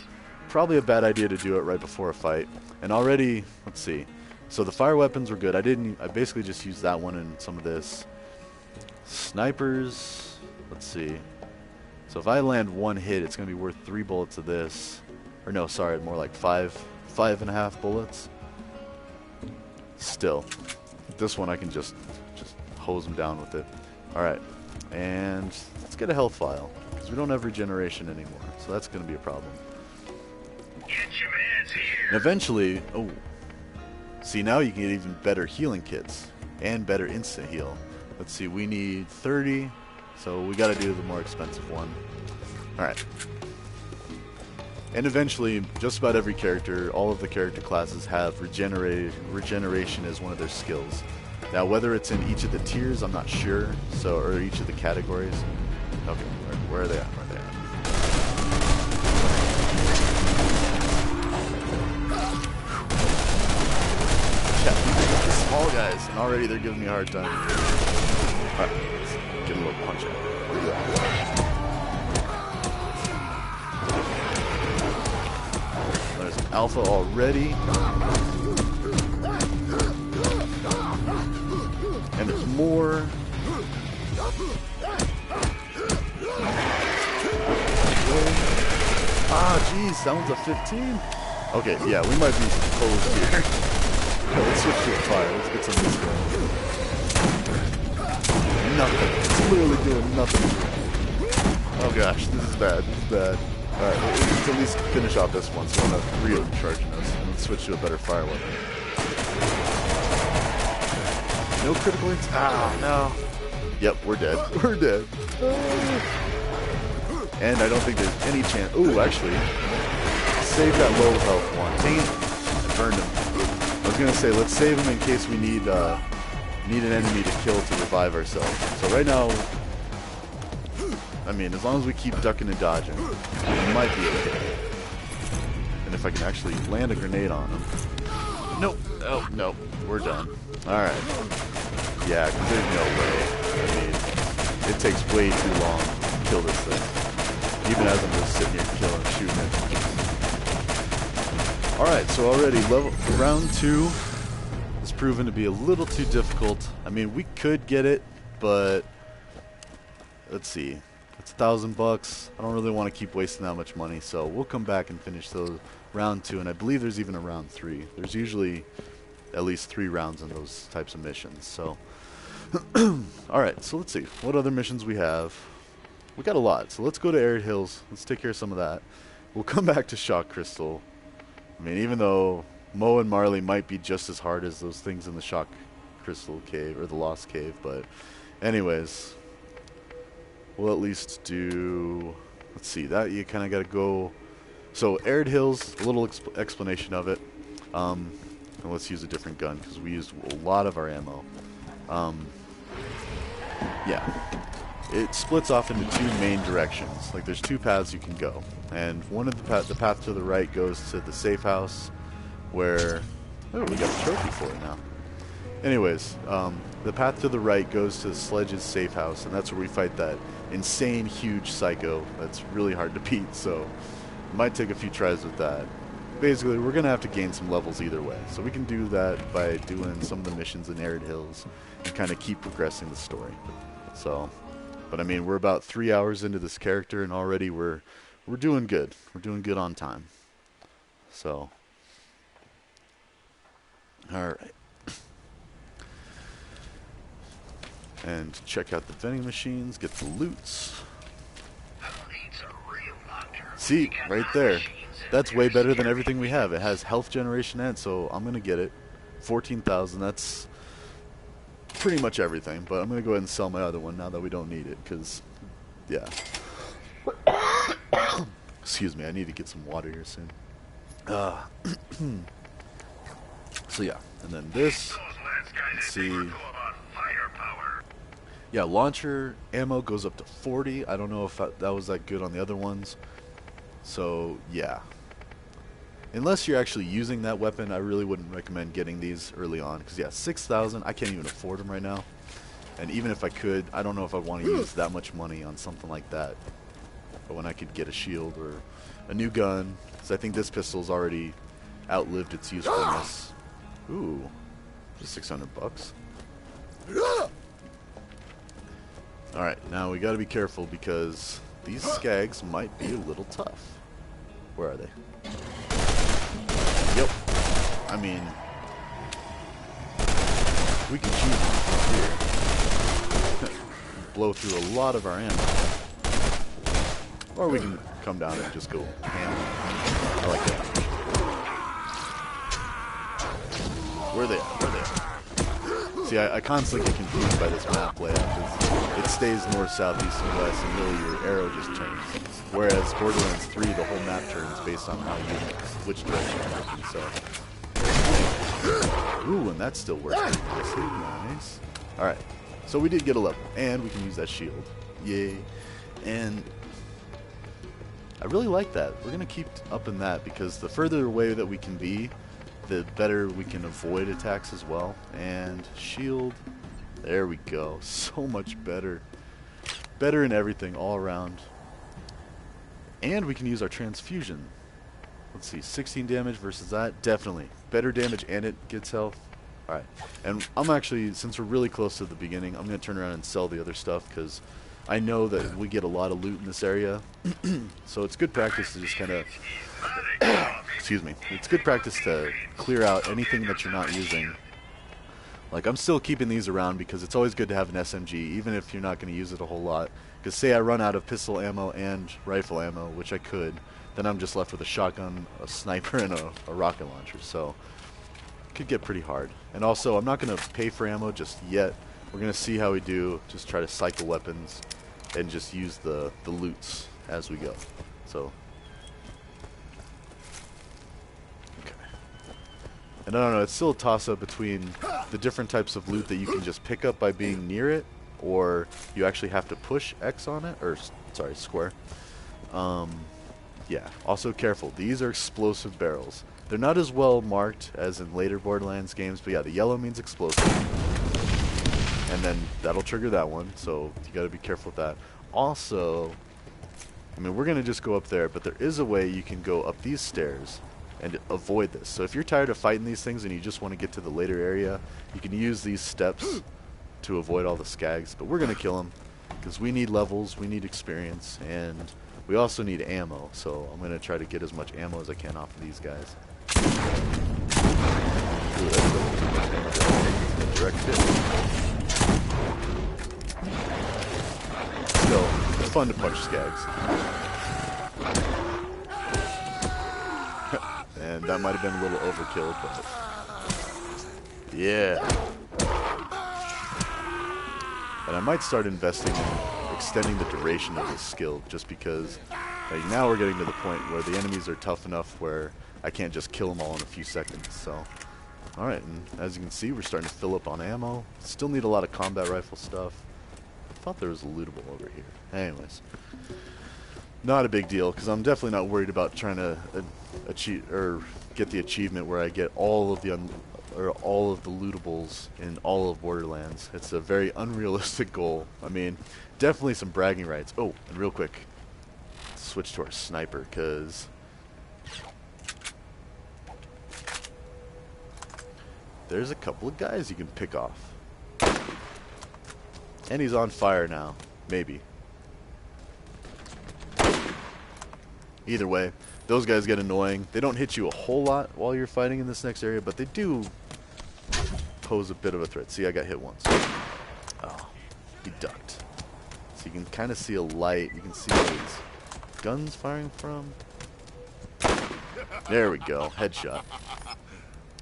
Probably a bad idea to do it right before a fight. And already, let's see. So the fire weapons were good. I basically just used that one and some of this. Snipers, let's see. So if I land one hit, it's going to be worth 3 bullets of this. Or no, sorry, more like 5.5 bullets. Still, this one I can just hose them down with it. Alright, and let's get a health vial, because we don't have regeneration anymore, so that's going to be a problem. Get your hands here. And eventually, oh, see, now you can get even better healing kits, and better instant heal. Let's see, we need 30, so we got to do the more expensive one. Alright. And eventually, just about every character, all of the character classes have regeneration as one of their skills. Now, whether it's in each of the tiers, I'm not sure. So, or each of the categories. Okay, where are they at? Where are they at? Yeah, the small guys, and already they're giving me a hard time. Alright, let's get a little punch out. Look at that. There's an alpha already. And there's more. Ah, jeez, that one's a 15. Okay, yeah, we might be close here. Let's switch to a fire. Let's get some of this going. Nothing. It's literally doing nothing. Oh gosh, this is bad. This is bad. Alright, let's at least finish off this one so we're not recharging us. And let's switch to a better fire weapon. No critical hits? Ah, no. Yep, we're dead. We're dead. And I don't think there's any chance. Ooh, actually, save that low health one. Dang it. I burned him. I was going to say, let's save him in case we need an enemy to kill to revive ourselves. So right now, I mean, as long as we keep ducking and dodging, we might be okay. And if I can actually land a grenade on him. Nope. Oh, nope. We're done. Alright. Yeah, because there's no way. I mean, it takes way too long to kill this thing. Even as I'm just sitting here killing, shooting it. Alright, so already round 2 has proven to be a little too difficult. I mean, we could get it, but let's see. It's $1,000. I don't really want to keep wasting that much money, so we'll come back and finish those round 2, and I believe there's even a round 3. There's usually at least 3 rounds in those types of missions. So, alright, so let's see. What other missions we have? We got a lot, so let's go to Arid Hills. Let's take care of some of that. We'll come back to Shock Crystal. I mean, even though Mo and Marley might be just as hard as those things in the Shock Crystal Cave, or the Lost Cave, but anyways, we'll at least do, let's see, that you kind of got to go. So Arid Hills, a little explanation of it. And let's use a different gun because we used a lot of our ammo. Yeah, it splits off into 2 main directions. Like there's 2 paths you can go, and one of the path to the right goes to the safe house, where Oh, we got a trophy for it now. Anyways, the path to the right goes to Sledge's safe house, and that's where we fight that insane, huge psycho that's really hard to beat, so it might take a few tries with that. Basically, we're going to have to gain some levels either way, so we can do that by doing some of the missions in Arid Hills and kind of keep progressing the story. So, but I mean, we're about 3 hours into this character, and already we're doing good. We're doing good on time. So, alright. And check out the vending machines, get the loots. See, right there. That's way better than everything we have. It has health generation in it, so I'm going to get it. 14,000, that's pretty much everything. But I'm going to go ahead and sell my other one now that we don't need it, because, yeah. Excuse me, I need to get some water here soon. So yeah, and then this, let's see. Yeah, launcher ammo goes up to 40. I don't know if that was that good on the other ones. So, yeah. Unless you're actually using that weapon, I really wouldn't recommend getting these early on. Because, yeah, 6,000, I can't even afford them right now. And even if I could, I don't know if I want to use that much money on something like that. But when I could get a shield or a new gun. Because I think this pistol's already outlived its usefulness. Ooh, just 600 bucks. Alright, now we gotta be careful because these skags might be a little tough. Where are they? Yep. I mean, we can choose them here. Blow through a lot of our ammo. Or we can come down and just go ham. I like that. Where are they at? Where are they at? See, I constantly get confused by this map layout because it stays north, south, east, and west, and really your arrow just turns. Whereas Borderlands 3, the whole map turns based on how you, which direction you're looking. So, ooh, and that still works. Nice. All right, so we did get a level, and we can use that shield. Yay! And I really like that. We're gonna keep upping that because the further away that we can be, the better we can avoid attacks as well. And shield, there we go. So much better. Better in everything all around. And we can use our transfusion. Let's see, 16 damage versus that. Definitely. Better damage and it gets health. Alright. And I'm actually, since we're really close to the beginning, I'm going to turn around and sell the other stuff because I know that we get a lot of loot in this area. So it's good practice to just kind of excuse me. It's good practice to clear out anything that you're not using. Like, I'm still keeping these around because it's always good to have an SMG, even if you're not going to use it a whole lot. Because say I run out of pistol ammo and rifle ammo, which I could, then I'm just left with a shotgun, a sniper, and a rocket launcher. So it could get pretty hard. And also, I'm not going to pay for ammo just yet. We're going to see how we do. Just try to cycle weapons and just use the loots as we go. So, okay. And I don't know, it's still a toss-up between the different types of loot that you can just pick up by being near it, or you actually have to push X on it, or, sorry, square. Yeah, also careful. These are explosive barrels. They're not as well marked as in later Borderlands games, but yeah, the yellow means explosive. And then that'll trigger that one, so you gotta be careful with that. Also, I mean, we're gonna just go up there, but there is a way you can go up these stairs and avoid this. So if you're tired of fighting these things and you just want to get to the later area, you can use these steps to avoid all the skags. But we're gonna kill them because we need levels, we need experience, and we also need ammo. So I'm gonna try to get as much ammo as I can off of these guys. Ooh, that's a direct hit. Still, it's fun to punch skags. And that might have been a little overkill, but yeah. And I might start investing in extending the duration of this skill, just because like, now we're getting to the point where the enemies are tough enough where I can't just kill them all in a few seconds. So, alright, and as you can see, we're starting to fill up on ammo. Still need a lot of combat rifle stuff. I thought there was a lootable over here. Anyways. not a big deal, because I'm definitely not worried about trying to achieve or get the achievement where I get all of the lootables in all of Borderlands. It's a very unrealistic goal. I mean, definitely some bragging rights. Oh, and real quick, switch to our sniper, because there's a couple of guys you can pick off. And he's on fire now. Maybe. Either way, those guys get annoying. They don't hit you a whole lot while you're fighting in this next area, but they do pose a bit of a threat. See, I got hit once. Oh, he ducked. So you can kind of see a light. You can see where his gun's firing from. There we go. Headshot.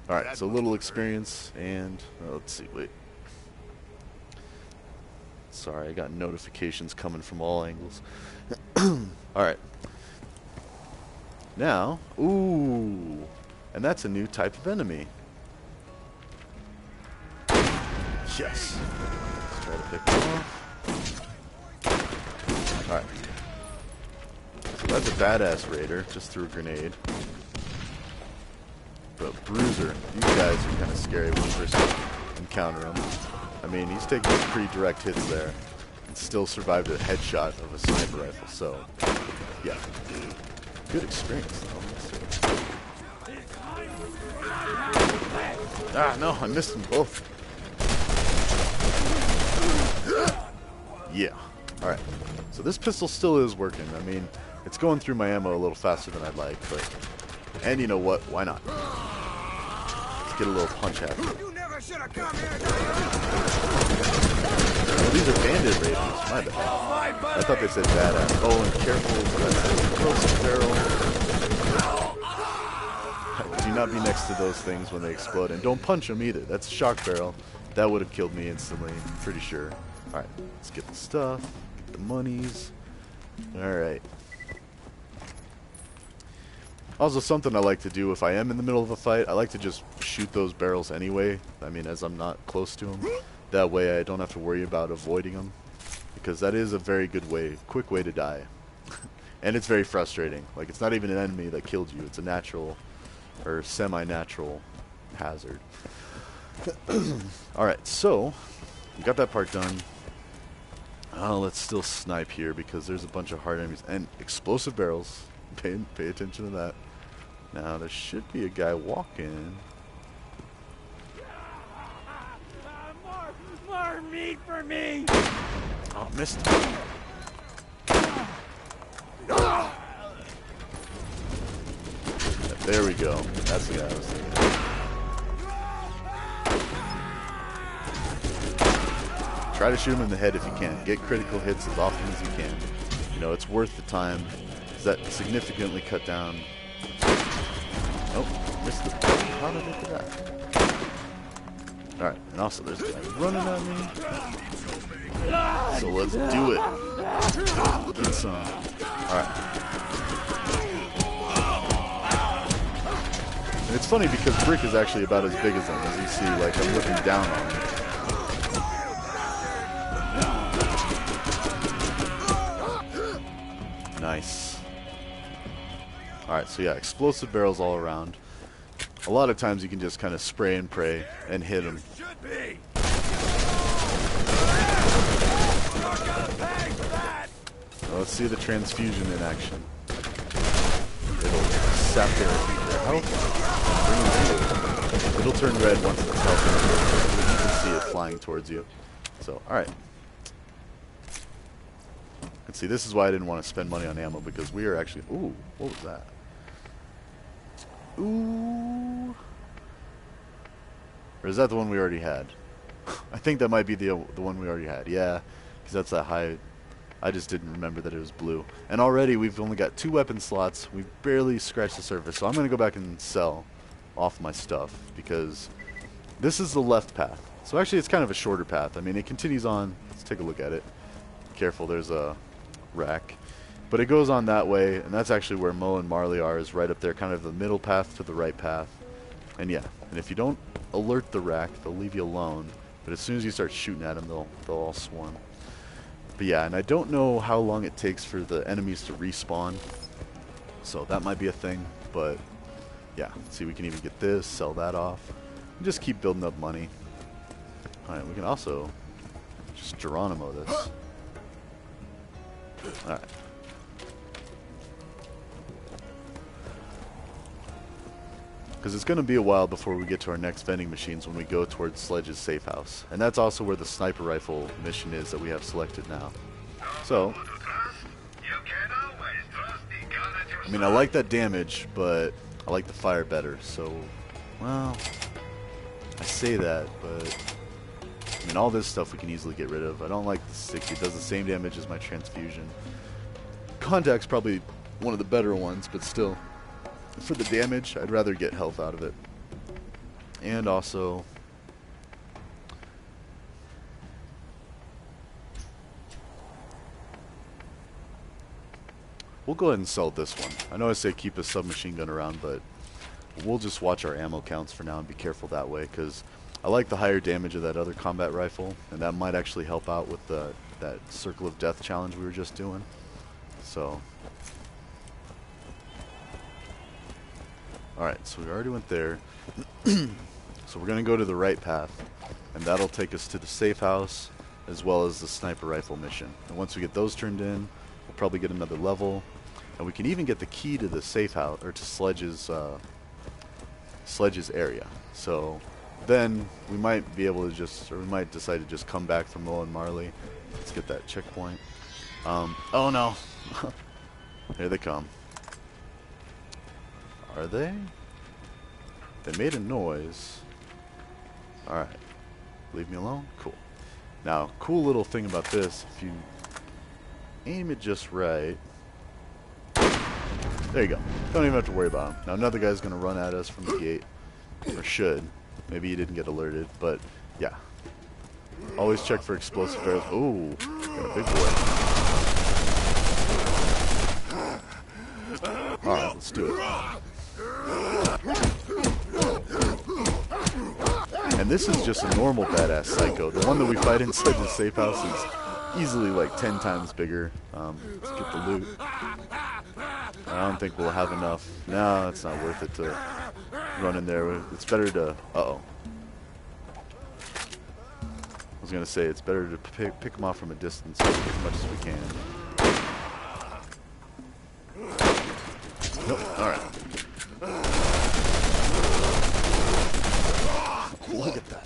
Alright, so a little experience, and let's see, wait. Sorry, I got notifications coming from all angles. Alright. Now, ooh, and that's a new type of enemy. Yes. Let's try to pick him off. Alright. So that's a badass raider, just threw a grenade. But Bruiser, these guys are kind of scary when you first encounter them. I mean, he's taking some pretty direct hits there and still survived a headshot of a sniper rifle, so yeah. Good experience, though. Ah, no, I missed them both. Yeah. Alright. So this pistol still is working. I mean, it's going through my ammo a little faster than I'd like, but... And you know what? Why not? Let's get a little punch at it. Oh, these are bandit raiders. My bad. I thought they said badass. Oh, and careful. Do not be next to those things when they explode. And don't punch them either. That's a shock barrel. That would have killed me instantly. Pretty sure. Alright. Let's get the stuff. Get the monies. Alright. Also, something I like to do if I am in the middle of a fight, I like to just shoot those barrels anyway. I mean, as I'm not close to them. That way I don't have to worry about avoiding them. Because that is a very good way, quick way to die. And it's very frustrating. Like, it's not even an enemy that killed you. It's a natural, or semi-natural hazard. Alright, so, we got that part done. Let's still snipe here because there's a bunch of hard enemies. And explosive barrels. Pay attention to that. Now, there should be a guy walking. More meat for me! Oh, missed him. There we go. That's the guy I was thinking of. Try to shoot him in the head if you can. Get critical hits as often as you can. You know, it's worth the time. That significantly cut down. Oh, missed the. How did I do that? Alright, and also there's a guy running at me. So let's do it. Get some. Alright. And it's funny because Brick is actually about as big as them, as you see, like I'm looking down on him. Nice. Alright, so yeah, explosive barrels all around. A lot of times you can just kind of spray and pray and hit them. Well, let's see the transfusion in action. It'll sap their health. It'll turn red once it's health. You can see it flying towards you. So, alright. And see, this is why I didn't want to spend money on ammo, because we are actually... Ooh, what was that? Ooh. Or is that the one we already had? I think that might be the one we already had. Yeah, because that's that high. I just didn't remember that it was blue. And already we've only got 2 weapon slots. We've barely scratched the surface. So I'm going to go back and sell off my stuff, because this is the left path. So actually it's kind of a shorter path. I mean, it continues on. Let's take a look at it. Careful, there's a rack. But it goes on that way, and that's actually where Mo and Marley are, is right up there, kind of the middle path to the right path. And yeah, and if you don't alert the rack, they'll leave you alone. But as soon as you start shooting at them, they'll all swarm. But yeah, and I don't know how long it takes for the enemies to respawn. So that might be a thing, but yeah. See, we can even get this, sell that off, and just keep building up money. Alright, we can also just Geronimo this. Alright. Because it's going to be a while before we get to our next vending machines when we go towards Sledge's safe house. And that's also where the sniper rifle mission is that we have selected now. So, I mean, I like that damage, but I like the fire better. So, well, I say that, but I mean, all this stuff we can easily get rid of. I don't like the 60. It does the same damage as my transfusion. Contact's probably one of the better ones, but still. For the damage, I'd rather get health out of it. And also, we'll go ahead and sell this one. I know I say keep a submachine gun around, but we'll just watch our ammo counts for now and be careful that way, because I like the higher damage of that other combat rifle, and that might actually help out with that Circle of Death challenge we were just doing. So, alright, so we already went there. So we're going to go to the right path, and that'll take us to the safe house as well as the sniper rifle mission. And once we get those turned in, we'll probably get another level, and we can even get the key to the safe house, or to Sledge's area. So then we might be able to just, or we might decide to just come back from Low and Marley. Let's get that checkpoint. Oh no. Here they come. Are they? They made a noise. Alright. Leave me alone? Cool. Now, cool little thing about this, if you aim it just right. There you go. Don't even have to worry about him. Now, another guy's going to run at us from the gate. Or should. Maybe he didn't get alerted, but yeah. Always check for explosive barrels. Ooh, got a big boy. Alright, let's do it. And this is just a normal badass psycho. The one that we fight inside the safe house is easily like 10 times bigger. Let's get the loot. I don't think we'll have enough. No, it's not worth it to run in there. It's better to... Uh-oh. I was going to say, it's better to pick them off from a distance as much as we can. Nope, alright. Look at that.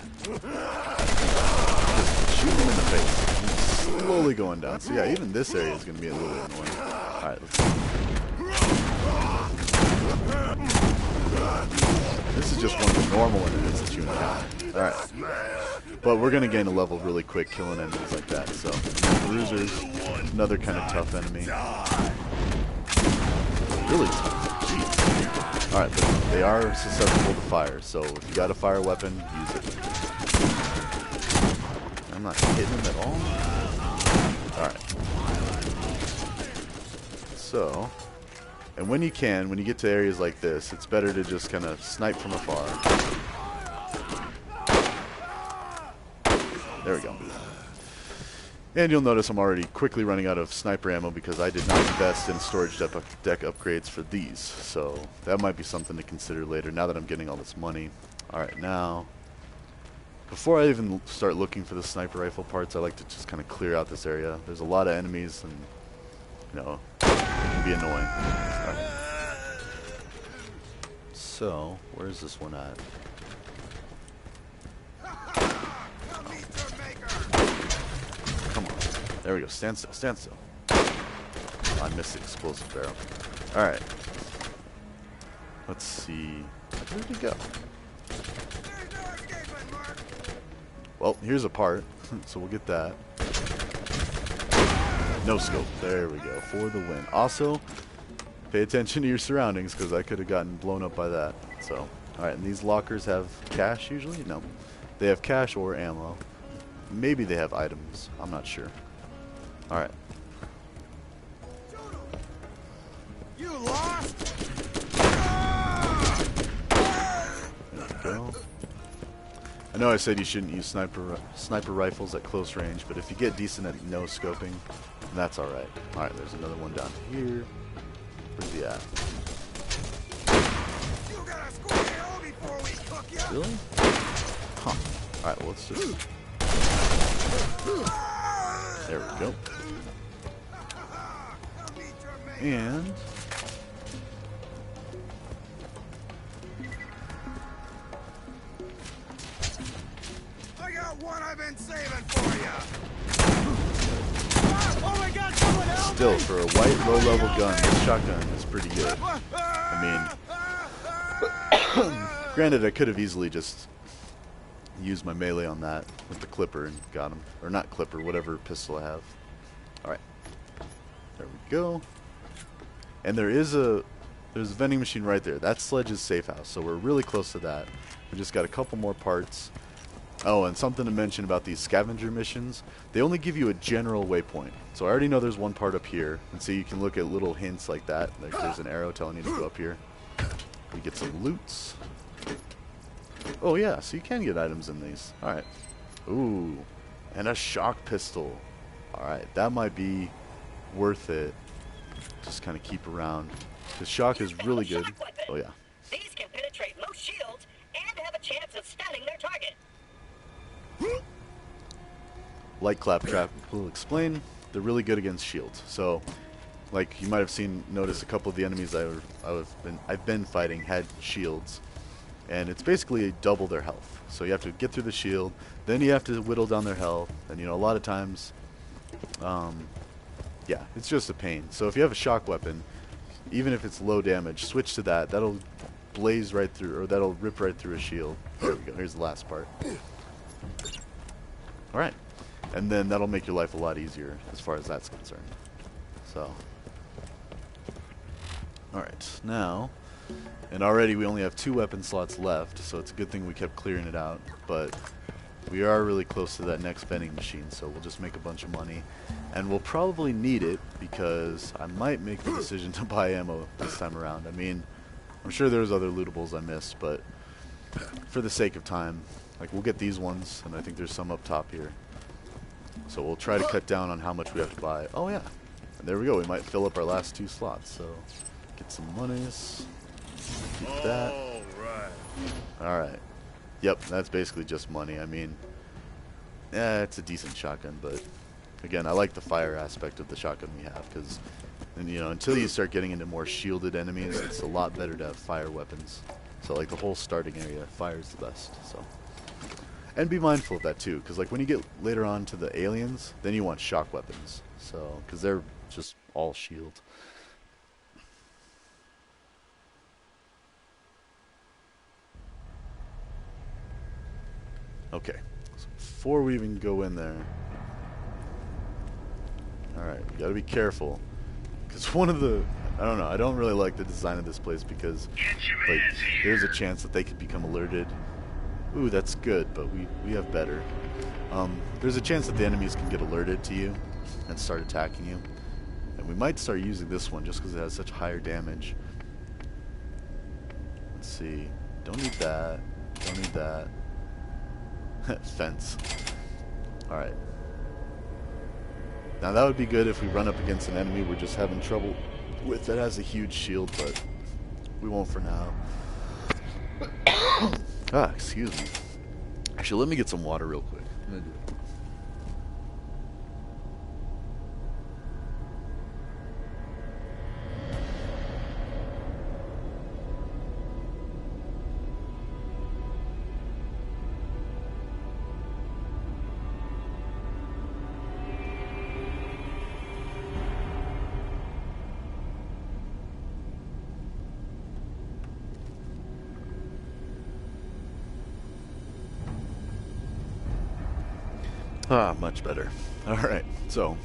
Just shoot him in the face. He's slowly going down. So yeah, even this area is going to be a little bit annoying. Alright, let's see. This is just one of the normal enemies that you encounter. Alright. But we're going to gain a level really quick killing enemies like that. So, Bruisers, another kind of tough enemy. Really tough. Jeez. Alright, but they are susceptible to fire, so if you got a fire weapon, use it. I'm not hitting him at all. Alright. So, and when you can, when you get to areas like this, it's better to just kind of snipe from afar. There we go. And you'll notice I'm already quickly running out of sniper ammo because I did not invest in storage deck upgrades for these. So that might be something to consider later now that I'm getting all this money. Alright, now, before I even start looking for the sniper rifle parts, I like to just kind of clear out this area. There's a lot of enemies and, you know, it can be annoying. Alright. So, where's this one at? There we go. Stand still. Stand still. Oh, I missed the explosive barrel. Alright. Let's see. Where did it go? Well, here's a part. So we'll get that. No scope. There we go. For the win. Also, pay attention to your surroundings because I could have gotten blown up by that. So, alright. And these lockers have cash usually? No. They have cash or ammo. Maybe they have items. I'm not sure. Alright. You lost. There we go. I know I said you shouldn't use sniper rifles at close range, but if you get decent at no scoping, that's alright. Alright, there's another one down here. Where's he at? You gotta squeal before we cook ya. Really? Huh. Alright, well, let's just... There we go. And... I got one I've been saving for you. Oh my God! Someone help Still, me! for a white low-level gun, this shotgun is pretty good. I mean, granted, I could have easily just used my melee on that with the clipper and got him. Or not clipper, whatever pistol I have. Alright. There we go. And there's a vending machine right there. That's Sledge's safe house, so we're really close to that. We just got a couple more parts. Oh, and something to mention about these scavenger missions. They only give you a general waypoint. So I already know there's one part up here. And so you can look at little hints like that. Like there's an arrow telling you to go up here. We get some loots. Oh yeah, so you can get items in these. Alright. Ooh. And a shock pistol. Alright, that might be worth it. Just kind of keep around. Because shock is really good. Oh yeah. These can penetrate most shields and have a chance of stunning their target. Like Claptrap will explain, they're really good against shields. So, like you might have noticed a couple of the enemies I've been fighting had shields, and it's basically double their health. So you have to get through the shield, then you have to whittle down their health, and a lot of times, yeah, it's just a pain. So if you have a shock weapon, even if it's low damage, switch to that. That'll blaze right through, or that'll rip right through a shield. There we go. Here's the last part. Alright. And then that'll make your life a lot easier as far as that's concerned. So. Alright. Now. And already we only have 2 weapon slots left, so it's a good thing we kept clearing it out. But we are really close to that next vending machine, so we'll just make a bunch of money. And we'll probably need it, because I might make the decision to buy ammo this time around. I mean, I'm sure there's other lootables I missed, but for the sake of time, like we'll get these ones, and I think there's some up top here. So we'll try to cut down on how much we have to buy. Oh yeah, and there we go. We might fill up our last 2 slots. So get some monies. Keep that. All right. Yep, that's basically just money. I mean, yeah, it's a decent shotgun, but again, I like the fire aspect of the shotgun we have, because, until you start getting into more shielded enemies, it's a lot better to have fire weapons. So like the whole starting area, fire is the best. So. And be mindful of that too, because like when you get later on to the aliens, then you want shock weapons. So, because they're just all shield. Okay, so before we even go in there, alright, we gotta be careful. Because one of the, I don't know, I don't really like the design of this place, because like there's a chance that they could become alerted. Ooh, that's good, but we have better. There's a chance that the enemies can get alerted to you and start attacking you. And we might start using this one just because it has such higher damage. Let's see. Don't need that. Don't need that. Fence. Alright. Now that would be good if we run up against an enemy we're just having trouble with that has a huge shield, but we won't for now. Ah, excuse me. Actually, let me get some water real quick. I'm gonna do it. Ah, much better. Alright, so,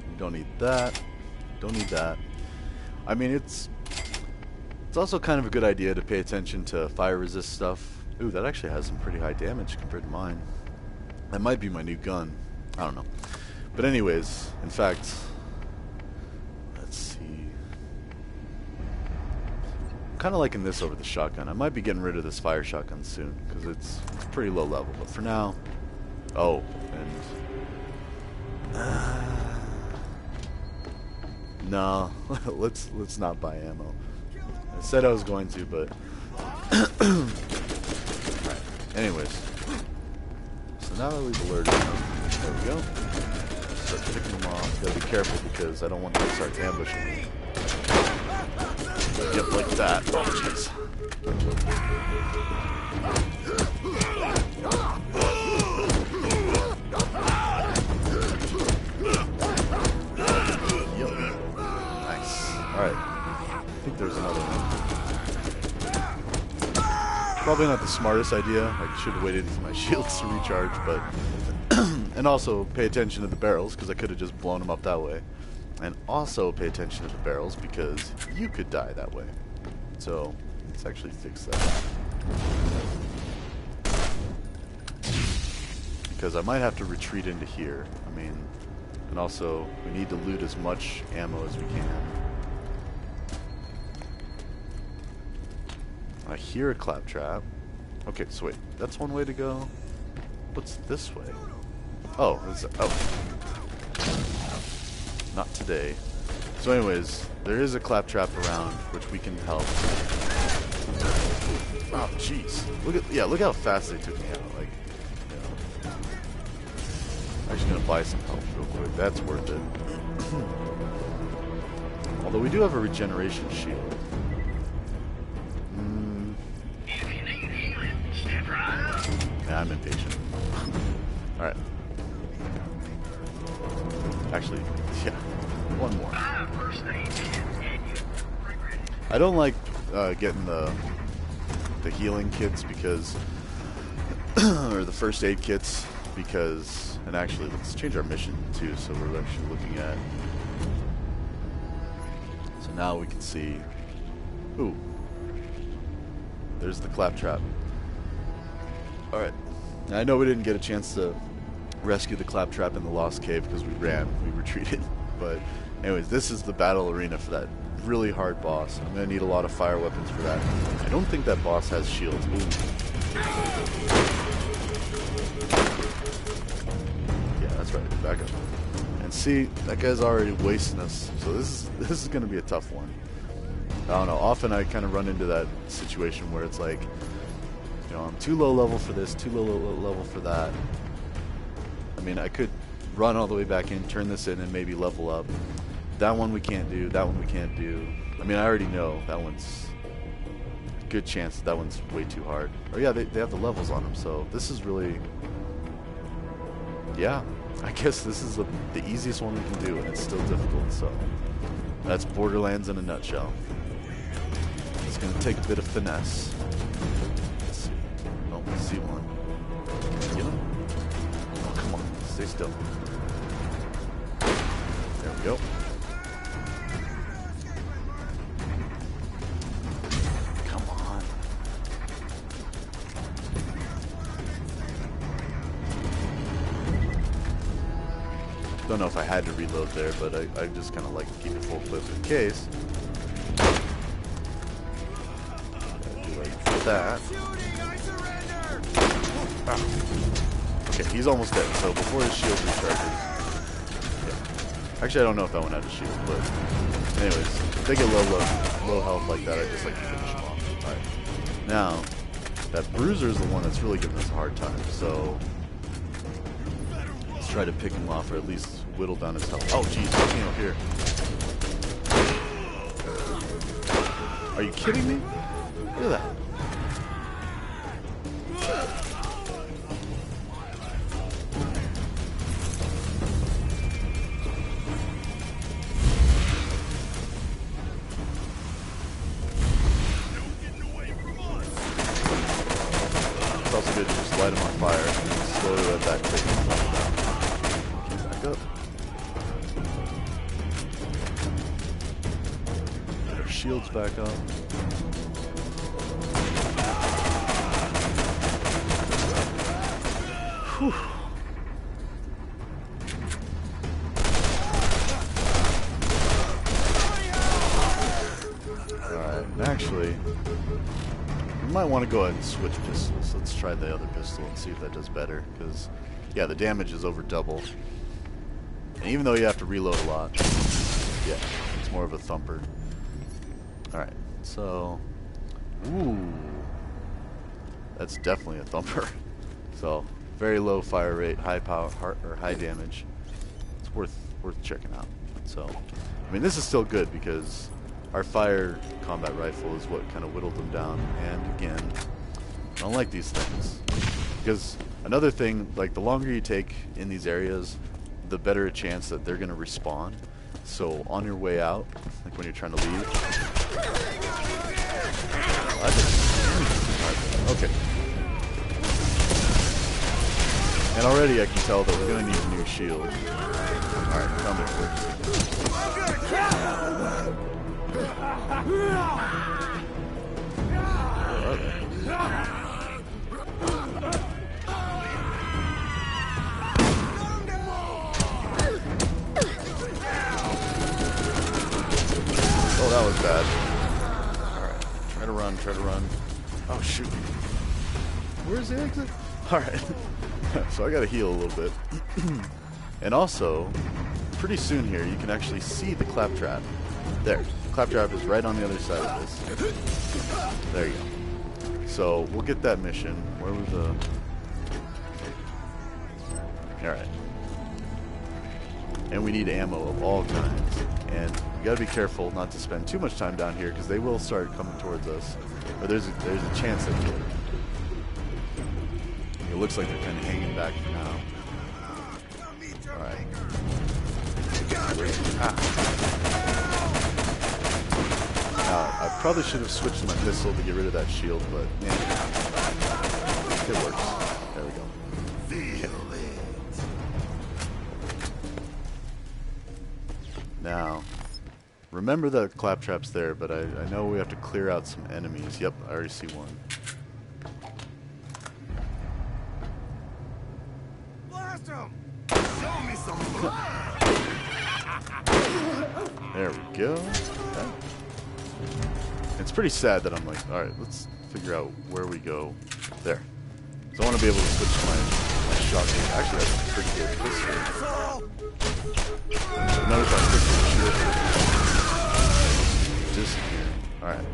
we don't need that. Don't need that. I mean, it's also kind of a good idea to pay attention to fire resist stuff. Ooh, that actually has some pretty high damage compared to mine. That might be my new gun. I don't know. But anyways, in fact, let's see. kind of liking this over the shotgun. I might be getting rid of this fire shotgun soon because it's pretty low level. But for now, oh, and no, let's not buy ammo. I said I was going to, but alright. Anyways, so now that we've alerted them, there we go. Start picking them off. Gotta be careful because I don't want them to start ambushing me. Yep, like that. Oh, jeez. Yep. Nice. Alright. I think there's another one. Probably not the smartest idea. I should have waited for my shields to recharge, but... and also pay attention to the barrels, because I could have just blown them up that way. And also pay attention to the barrels because you could die that way. So let's actually fix that. Because I might have to retreat into here. I mean, and also we need to loot as much ammo as we can. I hear a claptrap. Okay, so wait, that's one way to go. What's this way? Oh, not today. So anyways, there is a claptrap around which we can help. Oh jeez. Look how fast they took me out. Like, you know. I'm actually gonna buy some health real quick. That's worth it. Although we do have a regeneration shield. Yeah, I'm impatient. Alright. Actually, yeah. One more. I don't like getting the healing kits because, or the first aid kits because, and actually let's change our mission too. So we're actually looking at. So now we can see. Ooh, there's the claptrap. All right. Now, I know we didn't get a chance to rescue the claptrap in the Lost Cave because we retreated. But anyways, this is the battle arena for that really hard boss. I'm going to need a lot of fire weapons for that. I don't think that boss has shields. Ooh. Yeah, that's right. Back up. And see, that guy's already wasting us. So this is going to be a tough one. I don't know. Often I kind of run into that situation where it's like, you know, I'm too low level for this, too low level for that. I mean, I could run all the way back in, turn this in, and maybe level up. That one we can't do, that one we can't do. I mean, I already know that one's a good chance that one's way too hard. Oh yeah, they have the levels on them, so this is really... Yeah, I guess this is the easiest one we can do, and it's still difficult, so... That's Borderlands in a nutshell. It's going to take a bit of finesse. See one. Get him. Oh, come on. Stay still. There we go. Come on. Don't know if I had to reload there, but I just kind of like to keep it full clip in case. Do like that. Okay, he's almost dead, so before his shield recharges... Yeah. Actually, I don't know if that one had a shield, but... Anyways, if they get low health like that, I just like to finish them off. Alright. Now, that bruiser is the one that's really giving us a hard time, so... Let's try to pick him off, or at least whittle down his health. Oh, jeez, he came up here. Are you kidding me? Look at that. It's also good to just light them on fire and slowly let that take them down. Okay, back up. Get our shields back up. Whew. Alright, actually... might want to go ahead and switch pistols. Let's try the other pistol and see if that does better, because, yeah, the damage is over double. And even though you have to reload a lot, yeah, it's more of a thumper. Alright, so... Ooh. That's definitely a thumper. So, very low fire rate, high power, or high damage. It's worth checking out. So, I mean, this is still good because our fire combat rifle is what kind of whittled them down. And again, I don't like these things. Because another thing, like the longer you take in these areas, the better a chance that they're going to respawn. So on your way out, like when you're trying to leave. Okay. And already I can tell that we're going to need a new shield. Alright, come here. Oh, that was bad. Alright, try to run. Oh, shoot. Where's the exit? Alright. So I gotta heal a little bit. And also, pretty soon here, you can actually see the claptrap. There. The claptrap is right on the other side of this. There you go. So, we'll get that mission. Where was the... Alright. And we need ammo of all kinds. And you gotta be careful not to spend too much time down here, because they will start coming towards us. Or there's a chance they will. It looks like they're kind of hanging back for now. Alright. I probably should have switched my pistol to get rid of that shield, but it works. There we go. Okay. Now, remember the claptrap's there, but I know we have to clear out some enemies. Yep, I already see one. There we go. Okay. It's pretty sad that I'm like, alright, let's figure out where we go. There. So I want to be able to switch my shotgun. Actually, that's a pretty good pistol. Notice my pistol is disappearing. Alright.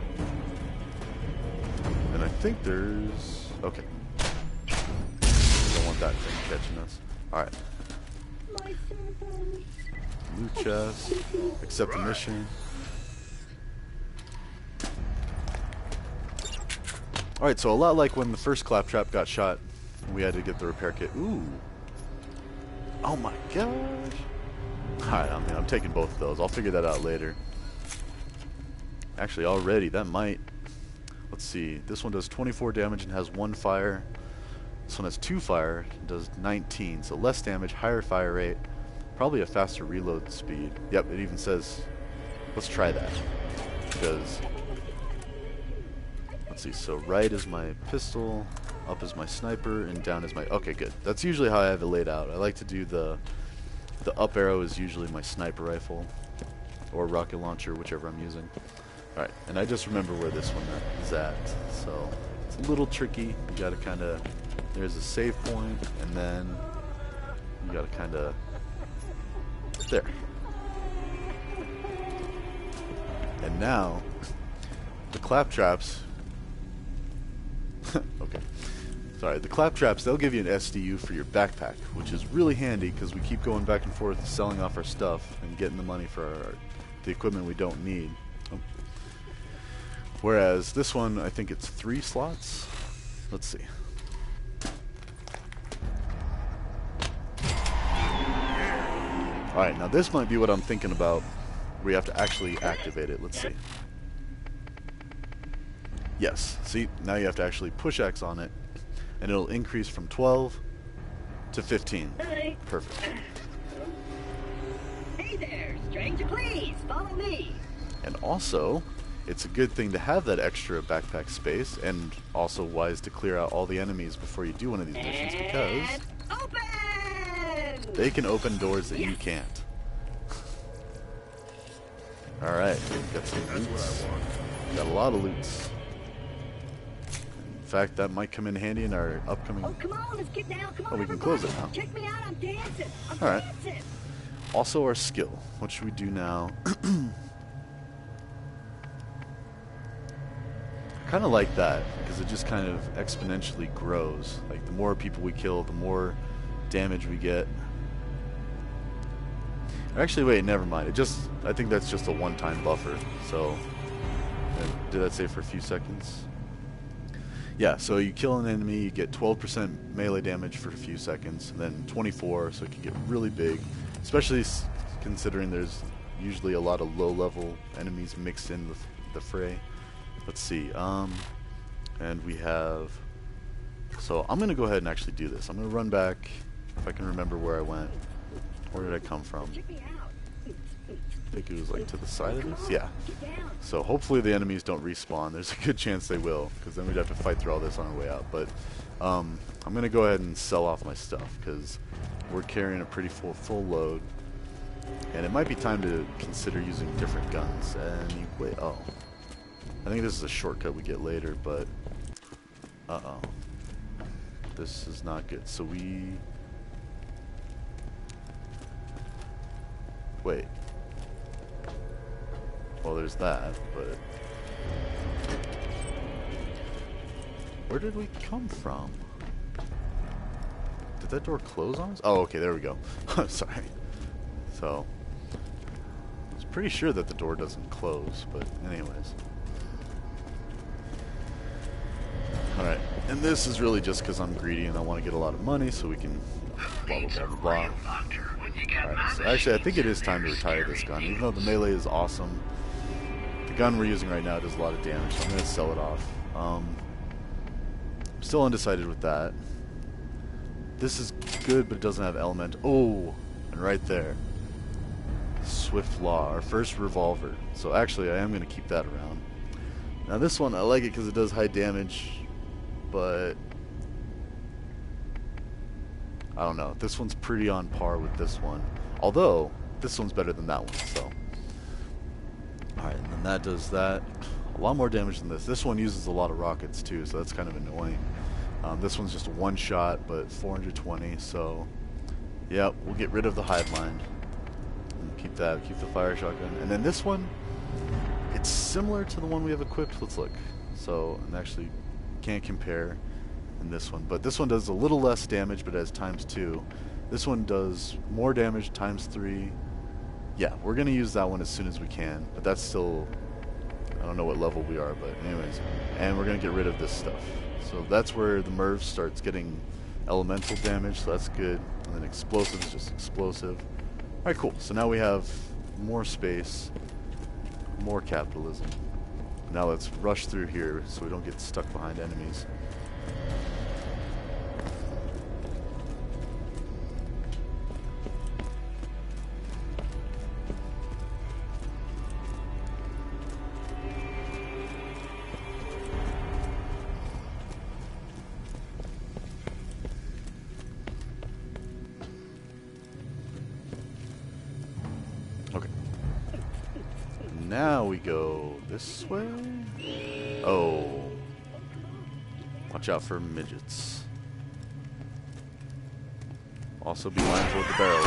And I think there's... Okay. Don't want that thing catching us. Alright. Loot chest. Accept the mission. Alright, so a lot like when the first claptrap got shot, we had to get the repair kit. Ooh. Oh my gosh. Alright, I'm taking both of those. I'll figure that out later. Actually, already, that might... Let's see. This one does 24 damage and has 1 fire. This one has 2 fire and does 19. So less damage, higher fire rate. Probably a faster reload speed. Yep, it even says... Let's try that. Because... Let's see, so right is my pistol, up is my sniper, and down is my... Okay, good. That's usually how I have it laid out. I like to do the up arrow is usually my sniper rifle, or rocket launcher, whichever I'm using. Alright, and I just remember where this one is at, so it's a little tricky. You gotta kind of... There's a save point, and then you gotta kind of... There. And now, the claptraps... Okay. Sorry, the claptraps, they'll give you an SDU for your backpack, which is really handy because we keep going back and forth selling off our stuff and getting the money for the equipment we don't need. Oh. Whereas this one, I think it's 3 slots. Let's see. Alright, now this might be what I'm thinking about, where you have to actually activate it. Let's see. Yes, see, now you have to actually push X on it, and it'll increase from 12 to 15. Perfect. Hey there, stranger, please follow me. And also, it's a good thing to have that extra backpack space, and also wise to clear out all the enemies before you do one of these missions, because Open! they can open doors that you can't. Alright, got some loots. Got a lot of loots. In fact, that might come in handy in our upcoming... Oh, come on, let's get down. Come on, Oh, we can everybody. close it now. Check me out, I'm dancing. I'm All right. dancing. Also our skill. What should we do now? Kind of like that, because it just kind of exponentially grows. Like, the more people we kill, the more damage we get. Actually, wait, never mind. I think that's just a one-time buffer. So, did that say for a few seconds? Yeah, so you kill an enemy, you get 12% melee damage for a few seconds, and then 24, so it can get really big. Especially considering there's usually a lot of low-level enemies mixed in the fray. Let's see, and we have... So, I'm going to go ahead and actually do this. I'm going to run back, if I can remember where I went. Where did I come from? Check me out. I think it was like to the side of this? Yeah. So hopefully the enemies don't respawn. There's a good chance they will, because then we'd have to fight through all this on our way out. But I'm going to go ahead and sell off my stuff, because we're carrying a pretty full load. And it might be time to consider using different guns. Anyway, oh. I think this is a shortcut we get later, but... Uh-oh. This is not good. So we... Wait. Well, there's that, but... Where did we come from? Did that door close on us? Oh, okay, there we go. Sorry. So... I was pretty sure that the door doesn't close, but anyways. Alright, and this is really just because I'm greedy and I want to get a lot of money so we can blah blah blah blah blah. Alright, so actually I think it is time to retire this gun. Even though the melee is awesome, the gun we're using right now does a lot of damage, so I'm going to sell it off. I'm still undecided with that. This is good, but it doesn't have element. Oh, and right there. Swift Law, our first revolver. So actually I am going to keep that around. Now this one, I like it because it does high damage, but I don't know. This one's pretty on par with this one. Although, this one's better than that one, so. Alright, and then that does that. A lot more damage than this. This one uses a lot of rockets too, so that's kind of annoying. This one's just a one shot, but 420, so yeah, we'll get rid of the hive mind. And keep that, keep the fire shotgun. And then this one, it's similar to the one we have equipped. Let's look. So, and actually can't compare in this one, but this one does a little less damage, but it has ×2. This one does more damage, ×3. Yeah, we're gonna use that one as soon as we can, but that's still, I don't know what level we are, but anyways. And we're gonna get rid of this stuff. So that's where the Merv starts getting elemental damage, so that's good. And then explosive is just explosive. Alright, cool. So now we have more space, more capitalism. Now let's rush through here so we don't get stuck behind enemies. Okay. Now we go this way. Oh. Watch out for midgets. Also be mindful of the barrel.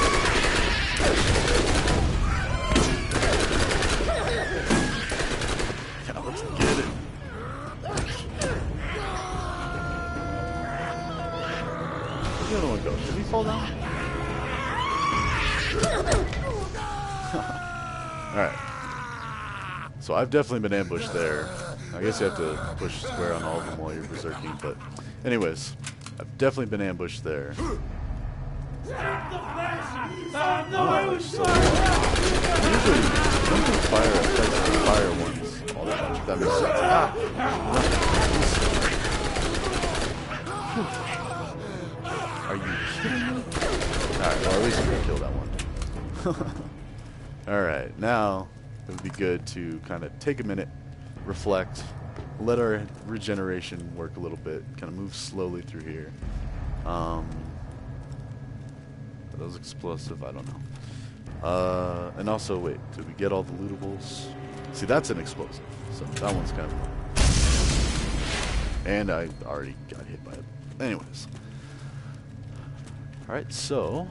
Yeah, let's get it. Where'd the other one go? Did he fall down? Alright. So I've definitely been ambushed there. I guess you have to push square on all of them while you're berserking, but anyways, I've definitely been ambushed there. Oh, so usually don't do fire attacks the fire ones all that much, if that makes sense. Are you kidding me? Alright, well at least I'm gonna kill that one. Alright, now it would be good to kind of take a minute, reflect, let our regeneration work a little bit, kind of move slowly through here. Are those explosive? I don't know. And also, wait, did we get all the lootables? See, that's an explosive, so that one's kind of fun. And I already got hit by it. Anyways. Alright, so...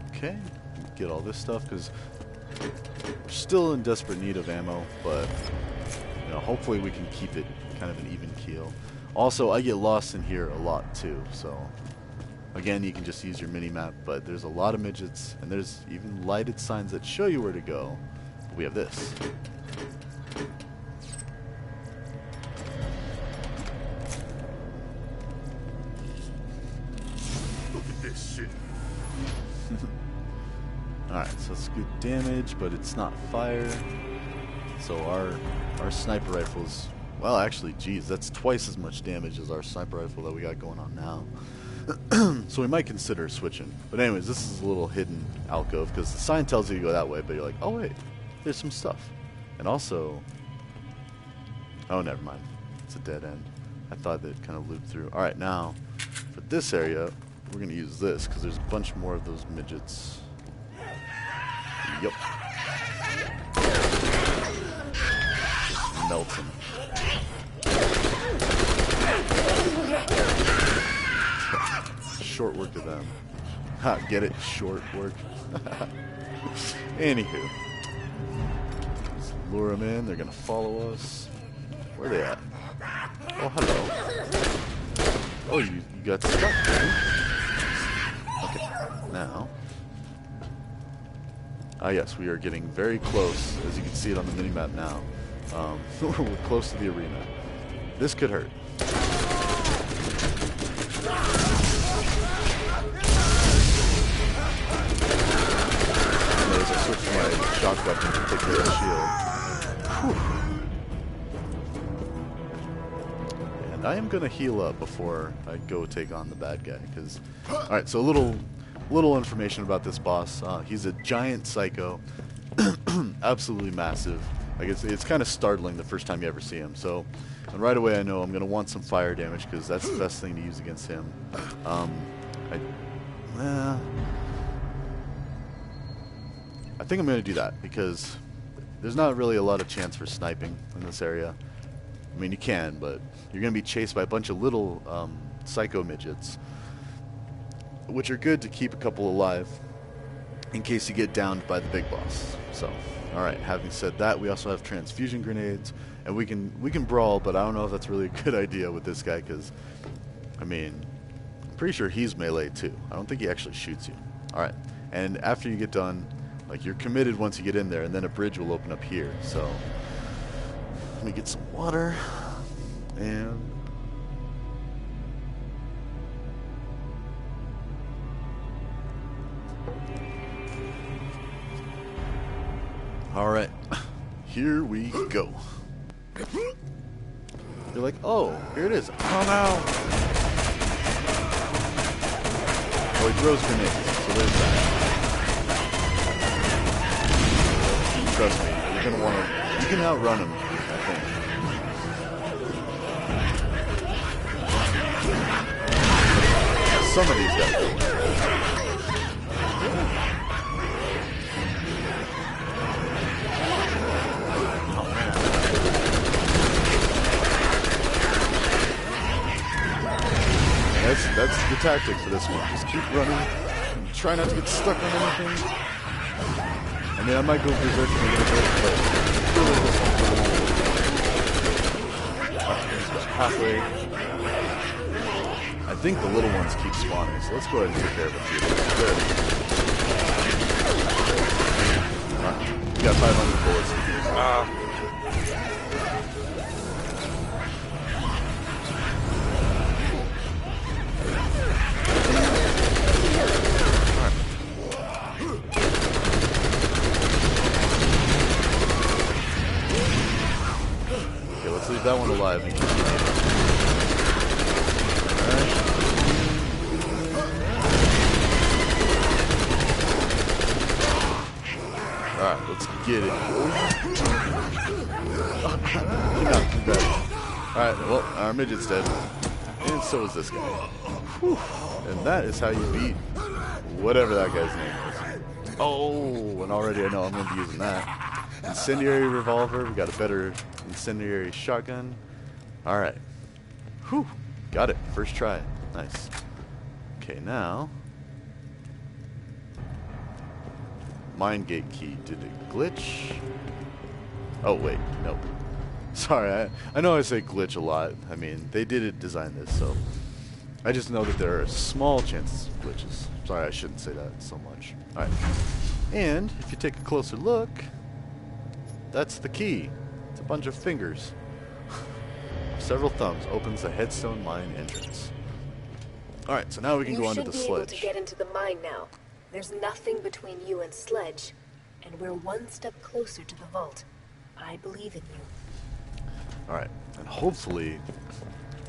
Okay, get all this stuff, because we're still in desperate need of ammo, but, you know, hopefully we can keep it kind of an even keel. Also, I get lost in here a lot, too, so... Again, you can just use your mini-map, but there's a lot of midgets, and there's even lighted signs that show you where to go. But we have this. Look at this shit. Alright, so it's good damage, but it's not fire. So our sniper rifles... Well, actually, geez, that's twice as much damage as our sniper rifle that we got going on now. So we might consider switching. But anyways, this is a little hidden alcove, because the sign tells you to go that way, but you're like, oh wait, there's some stuff. And also... Oh, never mind. It's a dead end. I thought they'd kind of loop through. Alright, now, for this area, we're going to use this, because there's a bunch more of those midgets. Yep. Just melt them. Short work to them. Ha, get it? Short work. Anywho. Just lure them in. They're going to follow us. Where are they at? Oh, hello. Oh, you got stuck, right? Okay, now. Ah, yes, we are getting very close, as you can see it on the minimap now. We're close to the arena. This could hurt. Notice I switched my shock weapon to take care of the shield. Whew. And I am going to heal up before I go take on the bad guy, because... Alright, so a little information about this boss. He's a giant psycho, absolutely massive. Like it's kind of startling the first time you ever see him. So, and right away I know I'm gonna want some fire damage because that's the best thing to use against him. I think I'm gonna do that because there's not really a lot of chance for sniping in this area. I mean, you can, but you're gonna be chased by a bunch of little psycho midgets, which are good to keep a couple alive in case you get downed by the big boss. So, alright, having said that, we also have transfusion grenades, and we can brawl, but I don't know if that's really a good idea with this guy, because, I mean, I'm pretty sure he's melee too. I don't think he actually shoots you. Alright, and after you get done, like, you're committed once you get in there, and then a bridge will open up here, so... Let me get some water, and... Alright, here we go. You're like, oh, here it is. Oh no! Oh, he throws grenades, so there's that. Trust me, you're gonna want to... You can outrun him, I think. Some of these guys. That's the tactic for this one. Just keep running. Try not to get stuck on anything. I mean, I might go berserk a little bit, but really this one's halfway. I think the little ones keep spawning, so let's go ahead and take care of a few. There. Alright, we got 500 bullets to use. Leave that one alive. Alright, let's get it. Alright, well, our midget's dead. And so is this guy. Whew. And that is how you beat whatever that guy's name is. Oh, and already I know I'm going to be using that. incendiary revolver. We got a better incendiary shotgun. Alright. Whew. Got it. First try. Nice. Okay, now. Mine gate key. Did it glitch? Oh, wait. Nope. Sorry, I know I say glitch a lot. I mean, they did design this, so. I just know that there are small chances of glitches. Sorry, I shouldn't say that so much. Alright. And, if you take a closer look, that's the key. It's a bunch of fingers. Several thumbs opens the headstone mine entrance. Alright, so now we can go onto the You should be able to sledge. get into the mine now. There's nothing between you and Sledge, and we're one step closer to the vault. I believe in you. Alright, and hopefully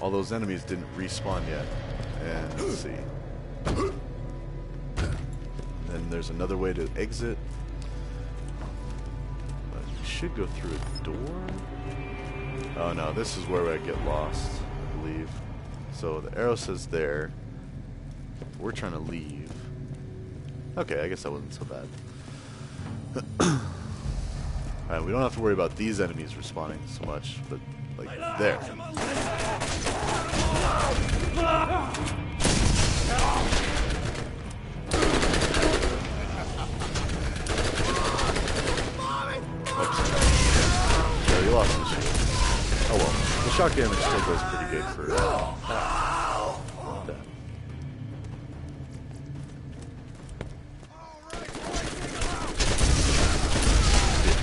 all those enemies didn't respawn yet. And let's see. Then there's another way to exit. But we should go through a door. Oh no, this is where I get lost, I believe. So the arrow says there. We're trying to leave. Okay, I guess that wasn't so bad. Alright, we don't have to worry about these enemies respawning so much, but like there. Oops. Yeah, you lost the shield. Oh well, the shock damage still goes pretty good for that.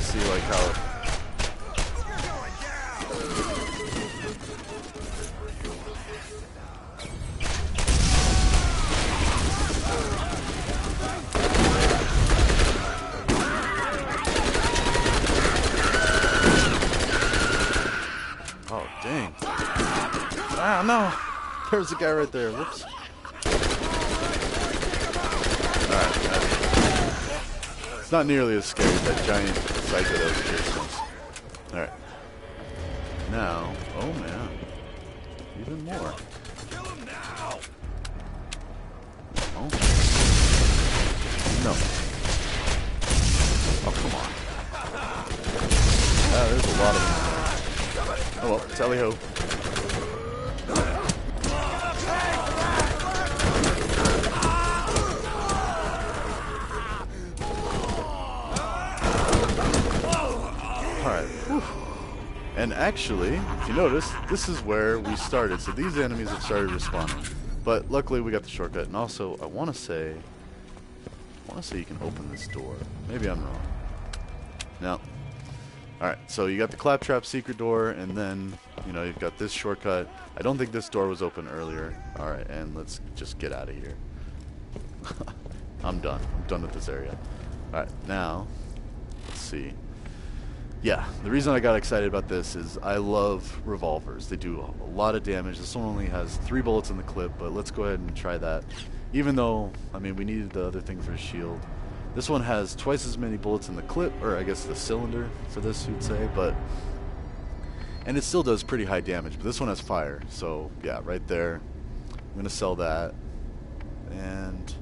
See like how oh dang. Ah no. There's a guy right there. Whoops. Alright. It's not nearly as scary as that giant psycho that was chasing us. Alright. Now, oh man. Even more. Kill him now! Oh. No. Oh, come on. Ah, there's a lot of them there. Oh well, tally-ho. Alright. And actually, if you notice, this is where we started. So these enemies have started respawning. But luckily we got the shortcut. And also, I want to say you can open this door. Maybe I'm wrong. No. Alright, so you got the claptrap secret door, and then, you know, you've got this shortcut. I don't think this door was open earlier. Alright, and let's just get out of here. I'm done. I'm done with this area. Alright, now, let's see. Yeah, the reason I got excited about this is I love revolvers. They do a lot of damage. This one only has 3 bullets in the clip, but let's go ahead and try that. Even though, I mean, we needed the other thing for the shield. This one has twice as many bullets in the clip, or I guess the cylinder for this, you'd say, but... And it still does pretty high damage, but this one has fire, so yeah, right there. I'm going to sell that. And...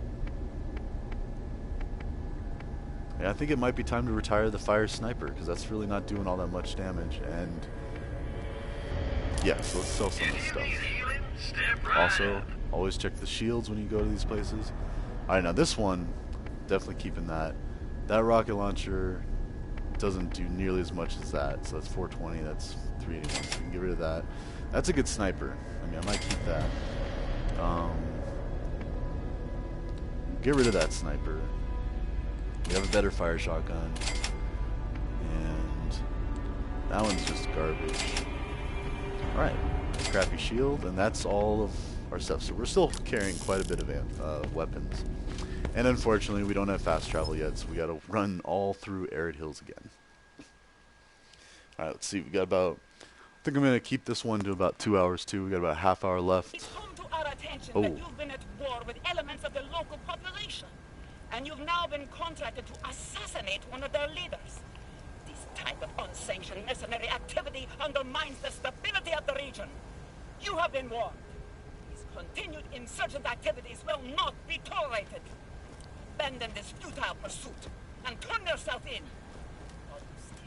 yeah, I think it might be time to retire the fire sniper, because that's really not doing all that much damage, and... yeah, so let's sell some of this stuff. Also, always check the shields when you go to these places. Alright, now this one... definitely keeping that. That rocket launcher doesn't do nearly as much as that. So that's 420, that's 381. So you can get rid of that. That's a good sniper. I mean, I might keep that. Get rid of that sniper. We have a better fire shotgun. And that one's just garbage. Alright. Crappy shield, and that's all of our stuff. So we're still carrying quite a bit of weapons. And unfortunately, we don't have fast travel yet, so we gotta run all through arid hills again. Alright, let's see, we got about... I think I'm gonna keep this one to about 2 hours too. We got about a half hour left. It's come to our attention that you've been at war with elements of the local population, and you've now been contracted to assassinate one of their leaders. This type of unsanctioned mercenary activity undermines the stability of the region. You have been warned. These continued insurgent activities will not be tolerated. Abandon this futile pursuit and turn yourself in. Or you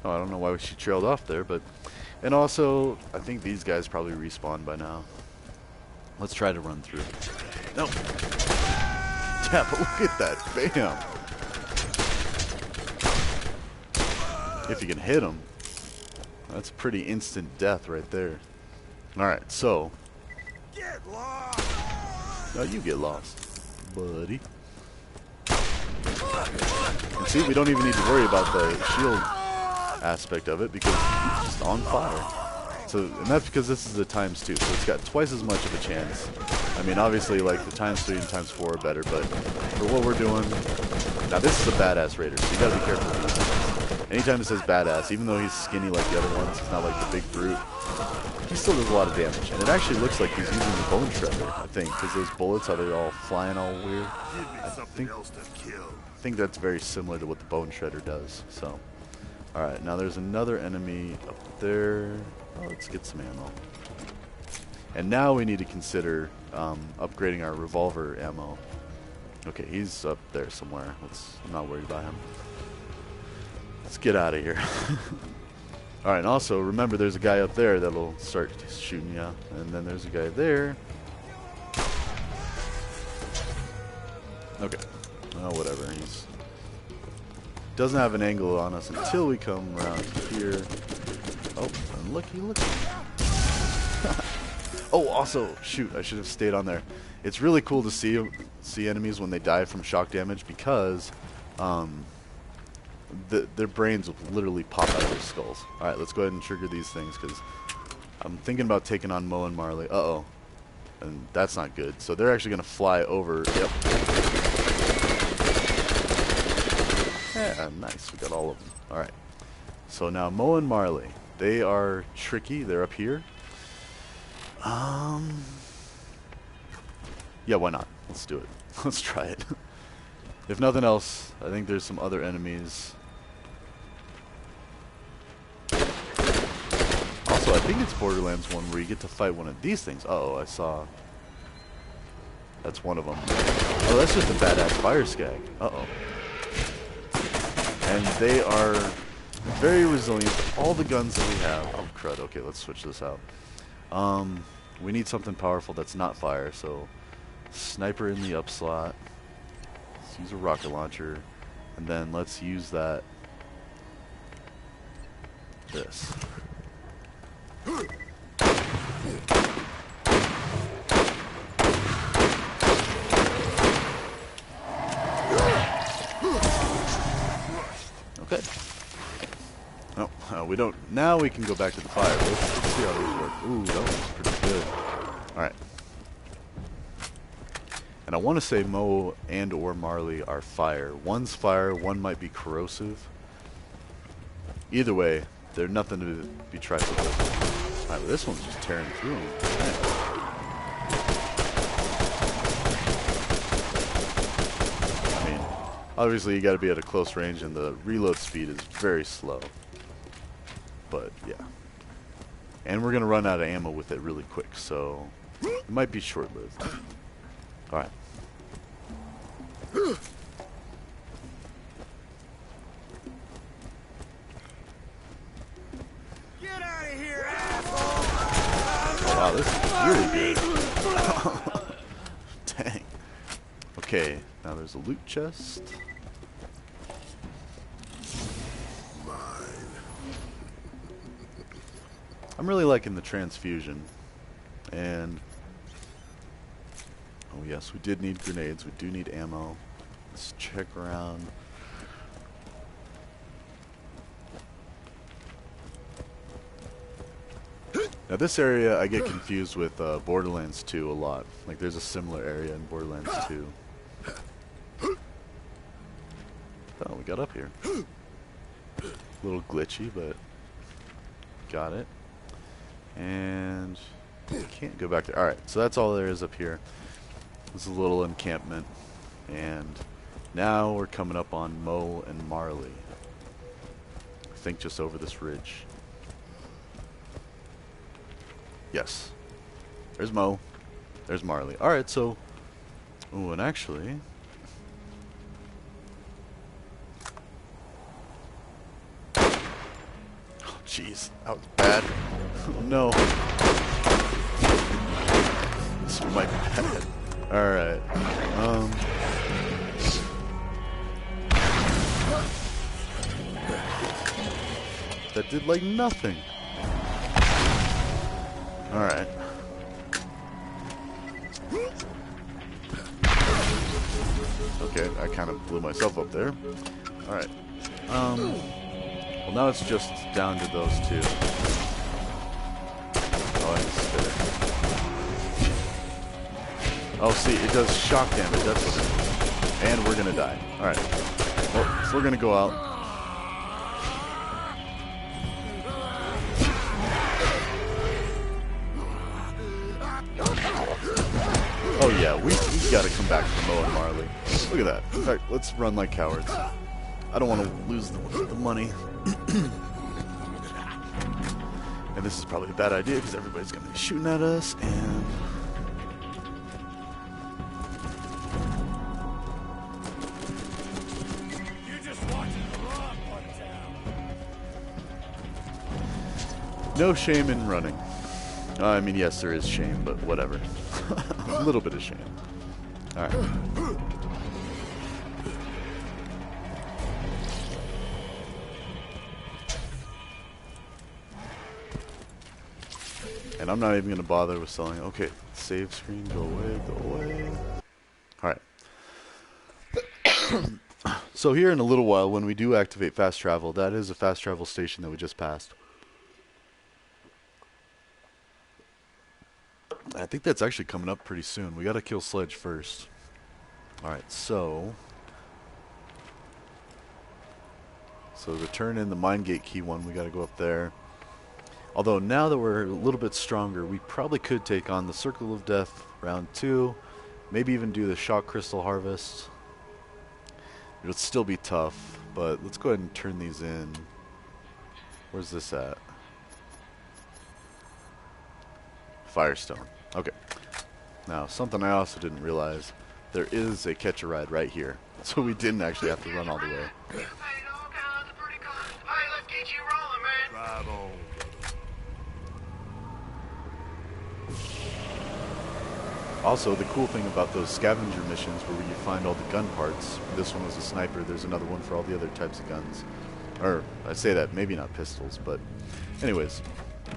Oh, I don't know why she trailed off there, but... And also, I think these guys probably respawn by now. Let's try to run through. Nope. Yeah, but look at that. Bam. If you can hit him. That's pretty instant death right there. Alright, so... Get lost! Now you get lost, buddy. And see, we don't even need to worry about the shield aspect of it because it's just on fire. So, and that's because this is a ×2, so it's got twice as much of a chance. I mean, obviously, like, the ×3 and ×4 are better, but for what we're doing... Now, this is a badass raider, so you gotta be careful with these things. Anytime it says badass, even though he's skinny like the other ones, he's not like the big brute, he still does a lot of damage. And it actually looks like he's using the bone shredder, I think, because those bullets, how they're all flying all weird. I think that's very similar to what the bone shredder does, so... Alright, now there's another enemy up there. Oh, let's get some ammo. And now we need to consider upgrading our revolver ammo. Okay, he's up there somewhere. I'm not worried about him. Let's get out of here. Alright, and also remember there's a guy up there that'll start shooting you. And then there's a guy there. Okay. Oh, whatever. He's... doesn't have an angle on us until we come around here. Oh, and looky. Oh, also, shoot, I should have stayed on there. It's really cool to see enemies when they die from shock damage because their brains will literally pop out of their skulls. Alright, let's go ahead and trigger these things because I'm thinking about taking on Mo and Marley. Uh-oh. And that's not good. So they're actually going to fly over. Yep. Yeah, nice. We got all of them. Alright. So now Mo and Marley. They are tricky. They're up here. Yeah, why not? Let's do it. Let's try it. If nothing else, I think there's some other enemies. Also, I think it's Borderlands 1 where you get to fight one of these things. Uh-oh, I saw... That's one of them. Oh, that's just a badass fire skag. Uh-oh. And they are very resilient to all the guns that we have. Oh, crud. Okay, let's switch this out. We need something powerful that's not fire, so sniper in the up slot. Let's use a rocket launcher, and then let's use that. This. Okay. Oh, we don't. Now we can go back to the fire. Let's see how these work. Ooh, that was pretty good. Alright. And I want to say Mo and or Marley are fire. One's fire, one might be corrosive. Either way, they're nothing to be trifled with. Alright, well, this one's just tearing through them. I mean, obviously you gotta be at a close range and the reload speed is very slow. But, yeah. And we're going to run out of ammo with it really quick, so it might be short-lived. Alright. Get out of here, asshole! Wow, this is really good. Dang. Okay, now there's a loot chest. I'm really liking the transfusion, and oh yes, we did need grenades, we do need ammo. Let's check around. Now this area I get confused with Borderlands 2 a lot. Like there's a similar area in Borderlands 2. Oh, we got up here. A little glitchy, but got it. And can't go back there. Alright, so that's all there is up here. This is a little encampment. And now we're coming up on Mo and Marley. I think just over this ridge. Yes. There's Mo. There's Marley. Alright, so... Ooh, and actually... jeez, that was bad. No. This might be bad. Alright. That did like nothing. Alright. Okay, I kind of blew myself up there. Alright. Well, now it's just down to those two. Oh, I spit it. Oh, see, it does shock damage. That's what it is. And we're gonna die. Alright. Well, so we're gonna go out. Oh yeah, we gotta come back to Mo and Marley. Look at that. In fact, let's run like cowards. I don't want to lose the money. And this is probably a bad idea because everybody's gonna be shooting at us, and You just watching the wrong one down. no shame in running. I mean, yes, there is shame, but whatever. A little bit of shame. Alright. And I'm not even going to bother with selling. Okay, save screen, go away, go away. Alright. So here in a little while, when we do activate fast travel, that is a fast travel station that we just passed. I think that's actually coming up pretty soon. We gotta kill Sledge first. Alright, so to turn in the Mind Gate key one, we gotta go up there. Although now that we're a little bit stronger, we probably could take on the Circle of Death round 2. Maybe even do the Shock Crystal Harvest. It'll still be tough, but let's go ahead and turn these in. Where's this at? Firestone. Okay. Now, something I also didn't realize, there is a catch-a-ride right here. So we didn't actually have to run all the way. Drive on. Also, the cool thing about those scavenger missions where you find all the gun parts, this one was a sniper, there's another one for all the other types of guns. Or, I say that, maybe not pistols, but anyways,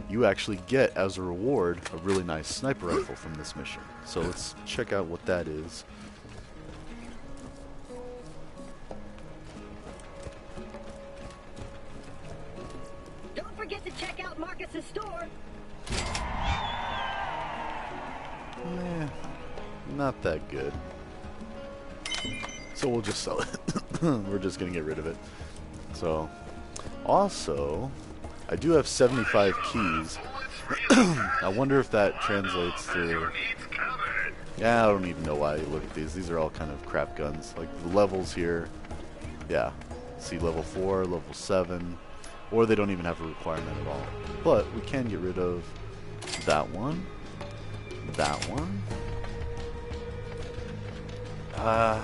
you actually get, as a reward, a really nice sniper rifle from this mission. So let's check out what that is. Don't forget to check out Marcus's store. Not that good. So we'll just sell it. We're just gonna get rid of it. So, also, I do have 75 keys. I wonder if that translates to... Yeah, I don't even know why you look at these. These are all kind of crap guns. Like the levels here. Yeah. See, level 4, level 7. Or they don't even have a requirement at all. But we can get rid of that one. That one. How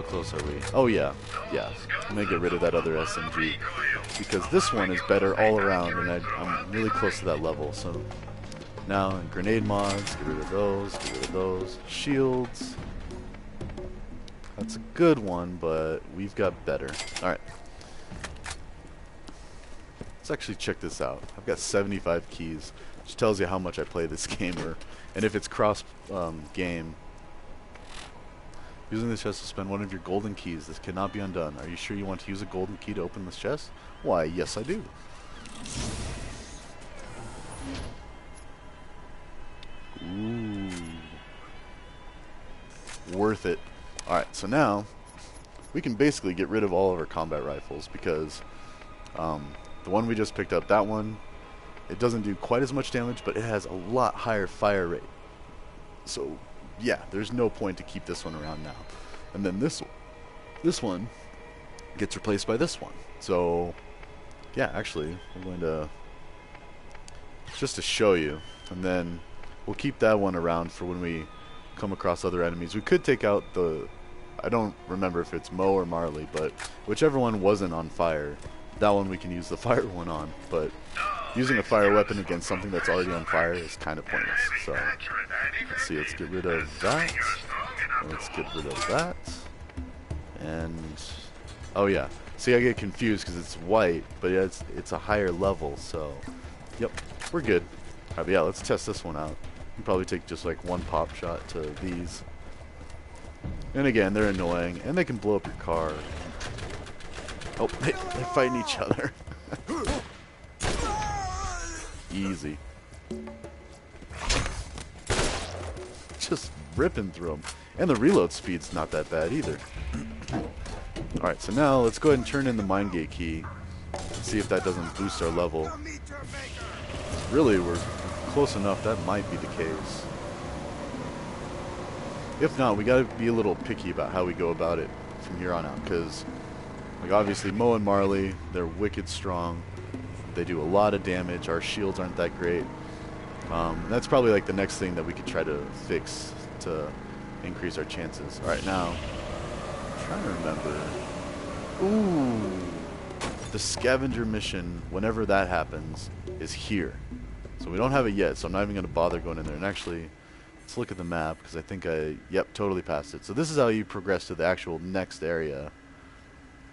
close are we? Oh yeah, yeah. I'm gonna get rid of that other SMG because this one is better all around, and I'm really close to that level. So now, grenade mods, get rid of those, get rid of those. Shields. That's a good one, but we've got better. All right. Let's actually check this out. I've got 75 keys, which tells you how much I play this game, and if it's cross game. Using this chest to spend one of your golden keys. This cannot be undone. Are you sure you want to use a golden key to open this chest? Why, yes I do. Ooh. Worth it. Alright, so now we can basically get rid of all of our combat rifles because the one we just picked up, that one, it doesn't do quite as much damage, but it has a lot higher fire rate. So yeah, there's no point to keep this one around now. And then this one gets replaced by this one. So yeah, actually, I'm going to just to show you, and then we'll keep that one around for when we come across other enemies. We could take out the, I don't remember if it's Mo or Marley, but whichever one wasn't on fire, that one we can use the fire one on, but using a fire weapon against something that's already on fire is kind of pointless. So let's see, let's get rid of that, and let's get rid of that, and oh yeah, see, I get confused because it's white, but yeah, it's a higher level, so yep, we're good. Alright, yeah, let's test this one out. You can probably take just like one pop shot to these. And again, they're annoying, and they can blow up your car. Oh, they're fighting each other. Easy. Just ripping through them. And the reload speed's not that bad either. Alright, so now let's go ahead and turn in the mine gate key. See if that doesn't boost our level. Really, we're close enough, that might be the case. If not, we gotta be a little picky about how we go about it from here on out, because like obviously Mo and Marley, they're wicked strong. They do a lot of damage. Our shields aren't that great. That's probably like the next thing that we could try to fix to increase our chances. Alright, now I'm trying to remember. Ooh, the scavenger mission, whenever that happens, is here. So we don't have it yet, so I'm not even going to bother going in there. And actually, let's look at the map, because I think yep, totally passed it. So this is how you progress to the actual next area.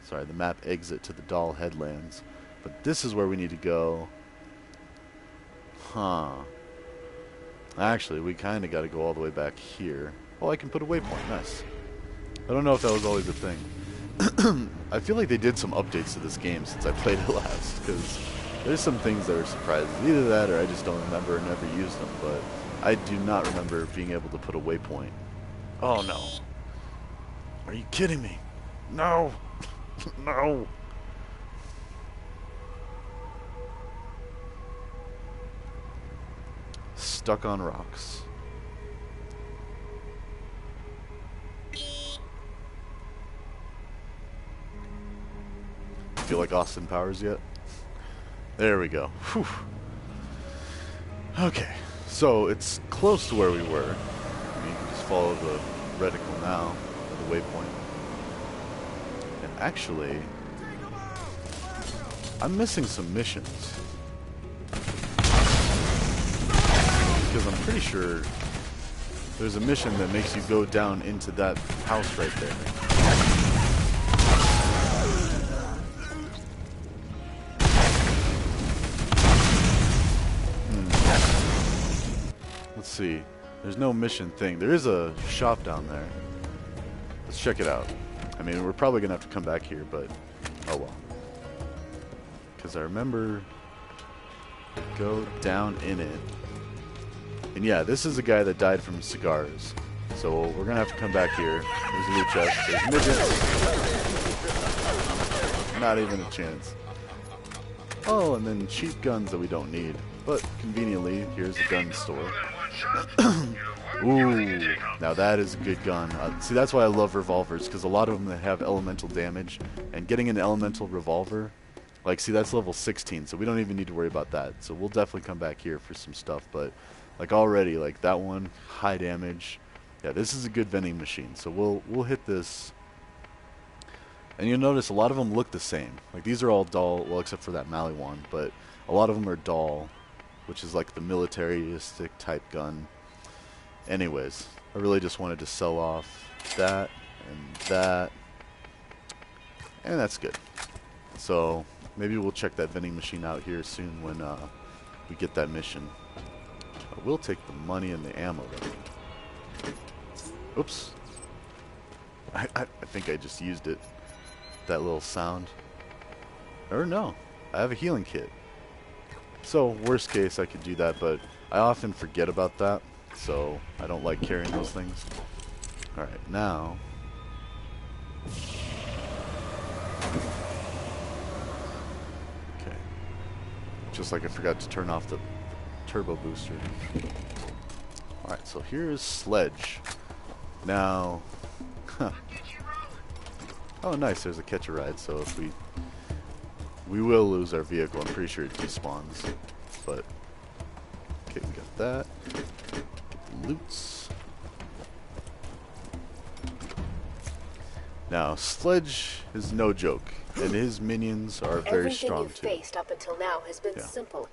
Sorry, the map exit to the Doll Headlands. But this is where we need to go. Huh. Actually, we kind of got to go all the way back here. Oh, I can put a waypoint. Nice. I don't know if that was always a thing. I feel like they did some updates to this game since I played it last, because there's some things that were surprises. Either that or I just don't remember and never used them, but I do not remember being able to put a waypoint. Oh no. Are you kidding me? No. No. Stuck on rocks. Feel like Austin Powers yet? There we go. Whew. Okay, so it's close to where we were. I mean, you can just follow the reticle now, or the waypoint. And actually, I'm missing some missions. Because I'm pretty sure there's a mission that makes you go down into that house right there. Let's see. There's no mission thing. There is a shop down there. Let's check it out. I mean, we're probably going to have to come back here, but oh well. Because I remember go down in it. And yeah, this is a guy that died from cigars. So we're going to have to come back here. There's a loot chest. There's midgets. Not even a chance. Oh, and then cheap guns that we don't need. But conveniently, here's a gun store. Ooh, now that is a good gun. See, that's why I love revolvers, because a lot of them have elemental damage. And getting an elemental revolver, like, see, that's level 16, so we don't even need to worry about that. So we'll definitely come back here for some stuff, but like already, like that one, high damage. Yeah, this is a good vending machine. So we'll hit this. And you'll notice a lot of them look the same. Like these are all Doll, well, except for that Mali one, but a lot of them are Doll, which is like the militaristic type gun. Anyways, I really just wanted to sell off that and that. And that's good. So maybe we'll check that vending machine out here soon when we get that mission. I will take the money and the ammo though. Oops. I think I just used it. That little sound. Or no. I have a healing kit. So, worst case I could do that, but I often forget about that. So, I don't like carrying those things. Alright, now. Okay. Just like I forgot to turn off the turbo booster. Alright, so here's Sledge. Now, oh nice, there's a catch a ride, so if we will lose our vehicle, I'm pretty sure it despawns. But, okay, we got that. Get the loots. Now, Sledge is no joke, and his minions are very strong Everything too. you've faced up until now has been simple.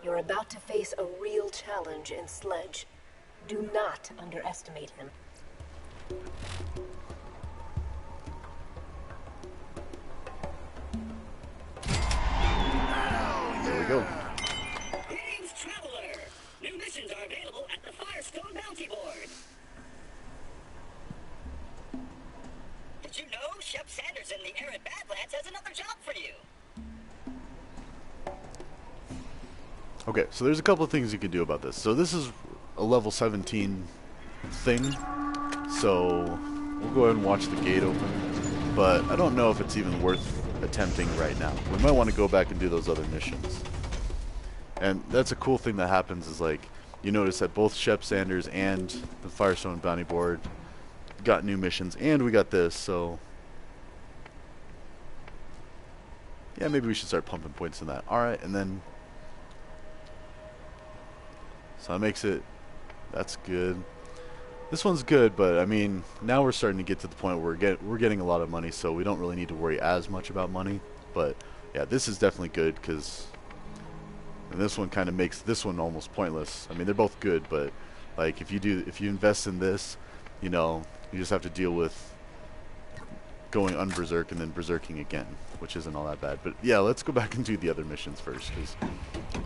You're about to face a real challenge in Sledge. Do not underestimate him. There we go. Greetings, traveler. New missions are available at the Firestone Bounty Board. Did you know Shep Sanders in the arid Badlands has another job for you? Okay, so there's a couple of things you can do about this. So this is a level 17 thing, so we'll go ahead and watch the gate open, but I don't know if it's even worth attempting right now. We might want to go back and do those other missions. And that's a cool thing that happens is, like, you notice that both Shep Sanders and the Firestone Bounty Board got new missions, and we got this, so yeah, maybe we should start pumping points in that. Alright, and then so that makes it, that's good. This one's good, but I mean, now we're starting to get to the point where we're getting a lot of money, so we don't really need to worry as much about money. But yeah, this is definitely good, because and this one kind of makes this one almost pointless. I mean, they're both good, but like if you invest in this, you know, you just have to deal with going unberserk and then berserking again, which isn't all that bad. But yeah, let's go back and do the other missions first, because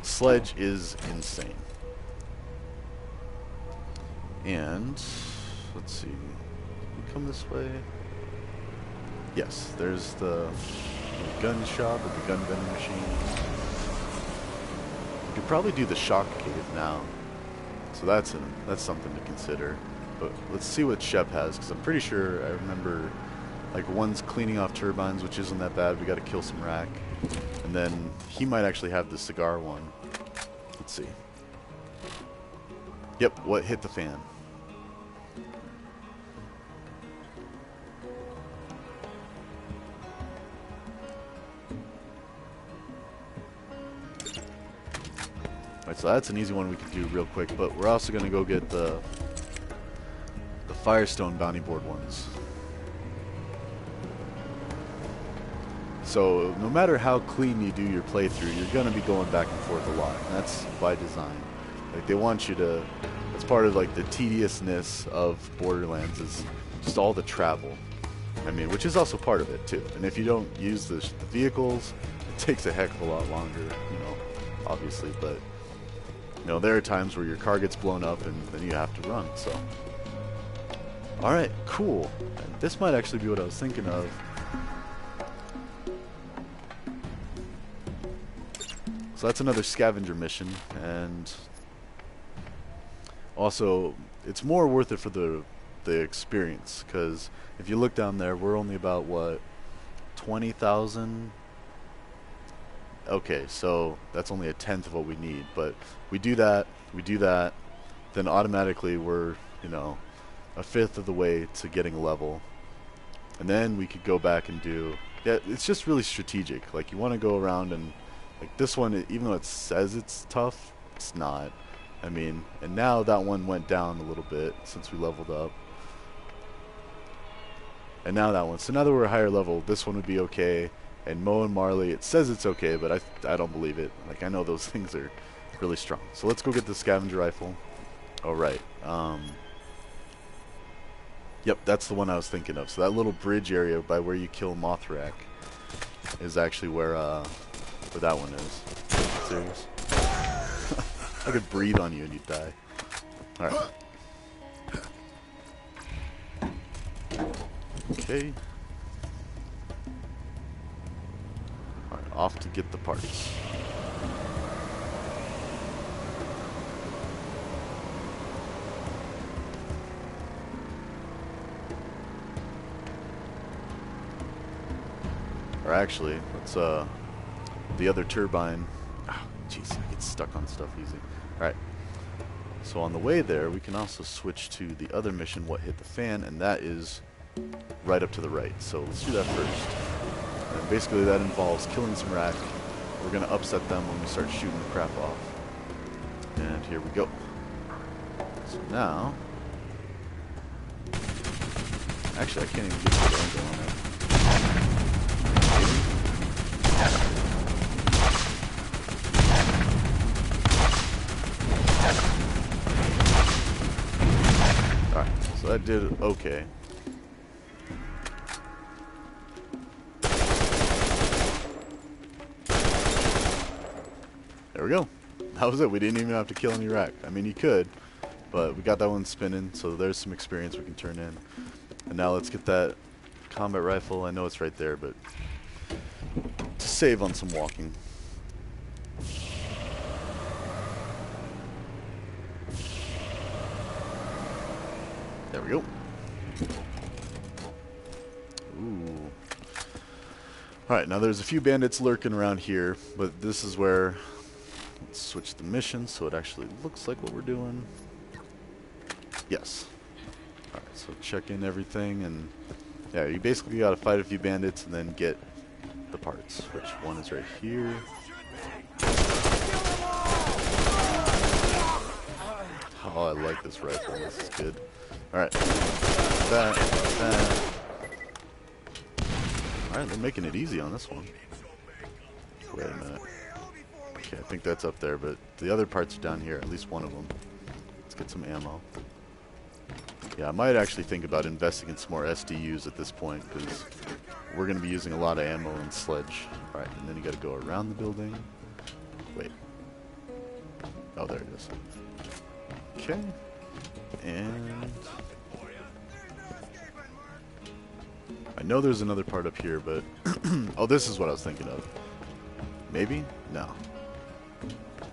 Sledge is insane. And let's see, we come this way. Yes, there's the gun shop with the gun vending machine. We could probably do the shock cave now, so that's something to consider. But let's see what Shep has, because I'm pretty sure I remember like one's cleaning off turbines, which isn't that bad. We got to kill some rack, and then he might actually have the cigar one. Let's see. Yep, what hit the fan? Alright, so that's an easy one we can do real quick, but we're also going to go get the Firestone Bounty Board ones. So no matter how clean you do your playthrough, you're going to be going back and forth a lot, and that's by design. Like, they want you to, that's part of like the tediousness of Borderlands, is just all the travel. I mean, which is also part of it too. And if you don't use the vehicles, it takes a heck of a lot longer, you know, obviously, but you know, there are times where your car gets blown up and then you have to run, so. Alright, cool. And this might actually be what I was thinking of. So that's another scavenger mission, and also it's more worth it for the experience, because if you look down there, we're only about, what, 20,000? Okay, so that's only a tenth of what we need, but we do that, then automatically we're, you know, a fifth of the way to getting a level. And then we could go back and do, yeah, it's just really strategic. Like, you want to go around and, like, this one, even though it says it's tough, it's not. I mean, and now that one went down a little bit since we leveled up. And now that one, so now that we're a higher level, this one would be okay. And Moe and Marley, it says it's okay, but I don't believe it. Like, I know those things are really strong. So let's go get the scavenger rifle. Oh, right. Yep, that's the one I was thinking of. So that little bridge area by where you kill Mothrak is actually where that one is. Serious? I could breathe on you and you'd die. Alright. Okay. Alright, off to get the parts. Or actually, let's the other turbine. Oh, jeez, I get stuck on stuff easy. Alright. So on the way there, we can also switch to the other mission, What Hit the Fan, and that is right up to the right. So let's do that first. And basically that involves killing some rack. We're going to upset them when we start shooting the crap off. And here we go. So now, Actually, I can't even get the angle on it. Alright, so that did okay. There we go. That was it. We didn't even have to kill any rack. I mean, you could, but we got that one spinning, so there's some experience we can turn in. And now let's get that combat rifle. I know it's right there, but to save on some walking. There we go. Ooh. Alright, now there's a few bandits lurking around here, but this is where... Let's switch the mission so it actually looks like what we're doing. Yes. Alright, so check in everything, and yeah, you basically gotta fight a few bandits and then get the parts, which one is right here. Oh, I like this rifle. This is good. Alright. That. Alright, they're making it easy on this one. Wait a minute. Okay, I think that's up there, but the other parts are down here, at least one of them. Let's get some ammo. Yeah, I might actually think about investing in some more SDUs at this point, because we're going to be using a lot of ammo and sledge. Alright, and then you got to go around the building. Wait. Oh, there it is. Okay. And... I know there's another part up here, but... oh, this is what I was thinking of. Maybe? No.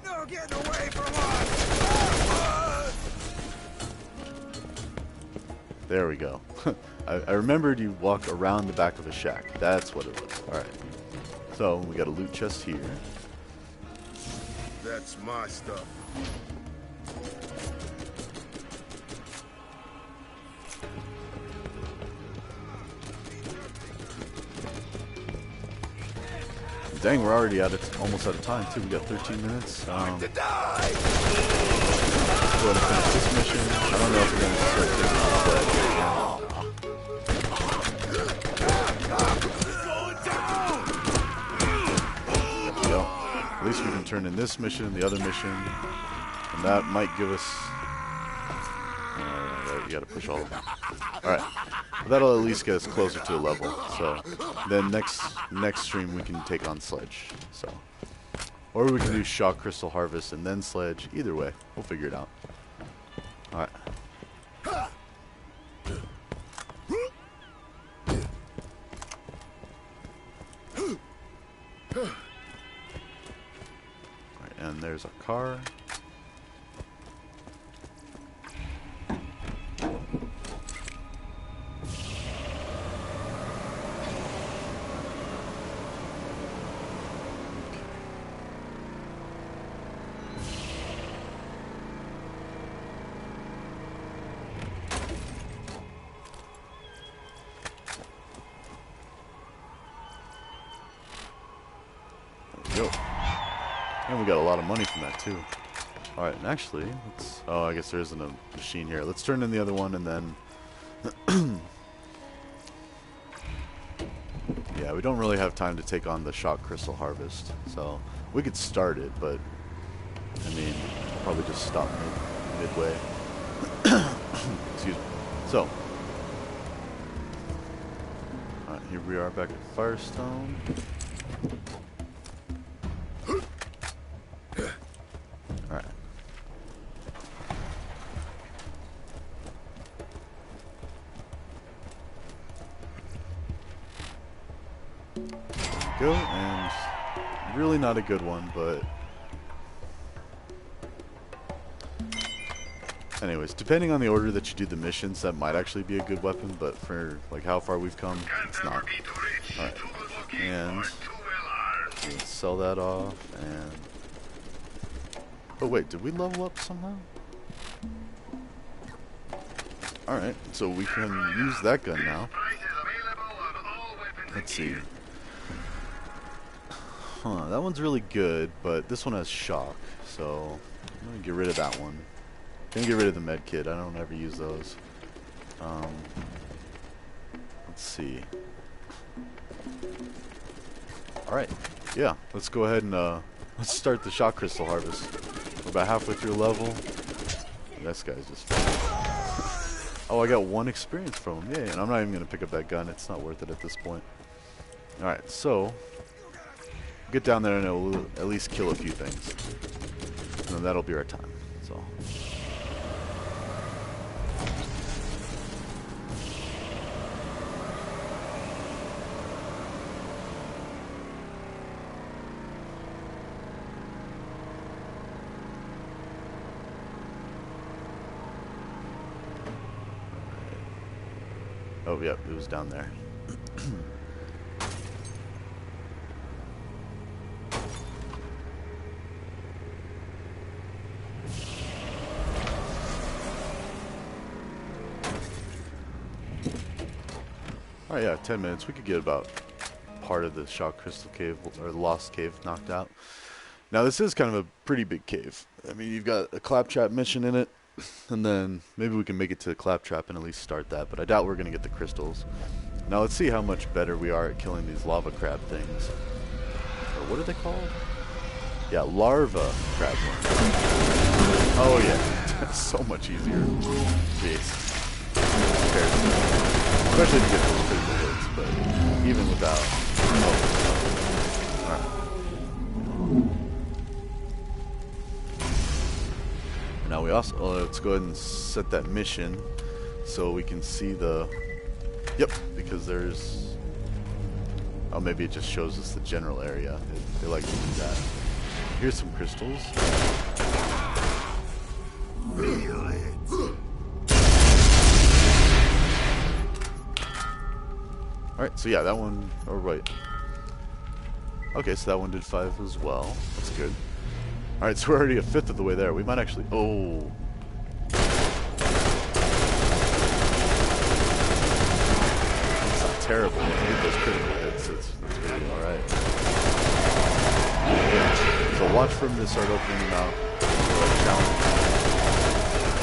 No getting away from us! There we go. I remembered you walk around the back of a shack. That's what it was. Alright. So, we got a loot chest here. That's my stuff. Dang, we're already almost out of time too. We got 13 minutes. Time to die! Go ahead and finish this mission. I don't know if we're going to start taking the sledge right now. There we go. At least we can turn in this mission, the other mission, and that might give us... you got to push all of them. Alright. That'll at least get us closer to a level. So then next stream we can take on sledge. So, or we can do shock crystal harvest and then sledge. Either way, we'll figure it out. All right. All right, and there's a car. Yo. And we got a lot of money from that too. Alright, and actually, let's... Oh, I guess there isn't a machine here. Let's turn in the other one and then... yeah, we don't really have time to take on the shock crystal harvest. So, we could start it, but... I mean, I'll probably just stop midway. Excuse me. So... Alright, here we are back at Firestone. Alright. Go, and really not a good one, but anyways, depending on the order that you do the missions, that might actually be a good weapon, but for like how far we've come, it's not. Alright. And let's sell that off, and oh wait, did we level up somehow? Alright, so we can use that gun now. Let's see. Huh, that one's really good, but this one has shock, so I'm gonna get rid of that one. Gonna get rid of the med kit, I don't ever use those. let's see. Alright, yeah, let's go ahead and let's start the shock crystal harvest. We're about halfway through a level. This guy's just oh, I got 1 experience from him. Yeah, and I'm not even going to pick up that gun. It's not worth it at this point. Alright, so get down there and it'll at least kill a few things. And then that'll be our time. So oh, yeah, it was down there. Oh yeah, 10 minutes. We could get about part of the shock crystal cave, or the lost cave, knocked out. Now this is kind of a pretty big cave. I mean, you've got a claptrap mission in it, and then maybe we can make it to the claptrap and at least start that, but I doubt we're going to get the crystals. Now let's see how much better we are at killing these lava crab things. Or what are they called? Yeah, larva crab ones. Oh yeah, that's so much easier. Jeez. Especially to get those critical hits, but even without. Oh, alright. Now we also let's go ahead and set that mission so we can see the. Yep, because there's. Oh, maybe it just shows us the general area. They like to do that. Here's some crystals. Alright, so yeah, that one, oh right. Okay, so that one did 5 as well. That's good. Alright, so we're already a 5th of the way there. We might actually, oh. It's not terrible. If you get those critical hits, it's really alright. Yeah. So watch for him to start opening them out.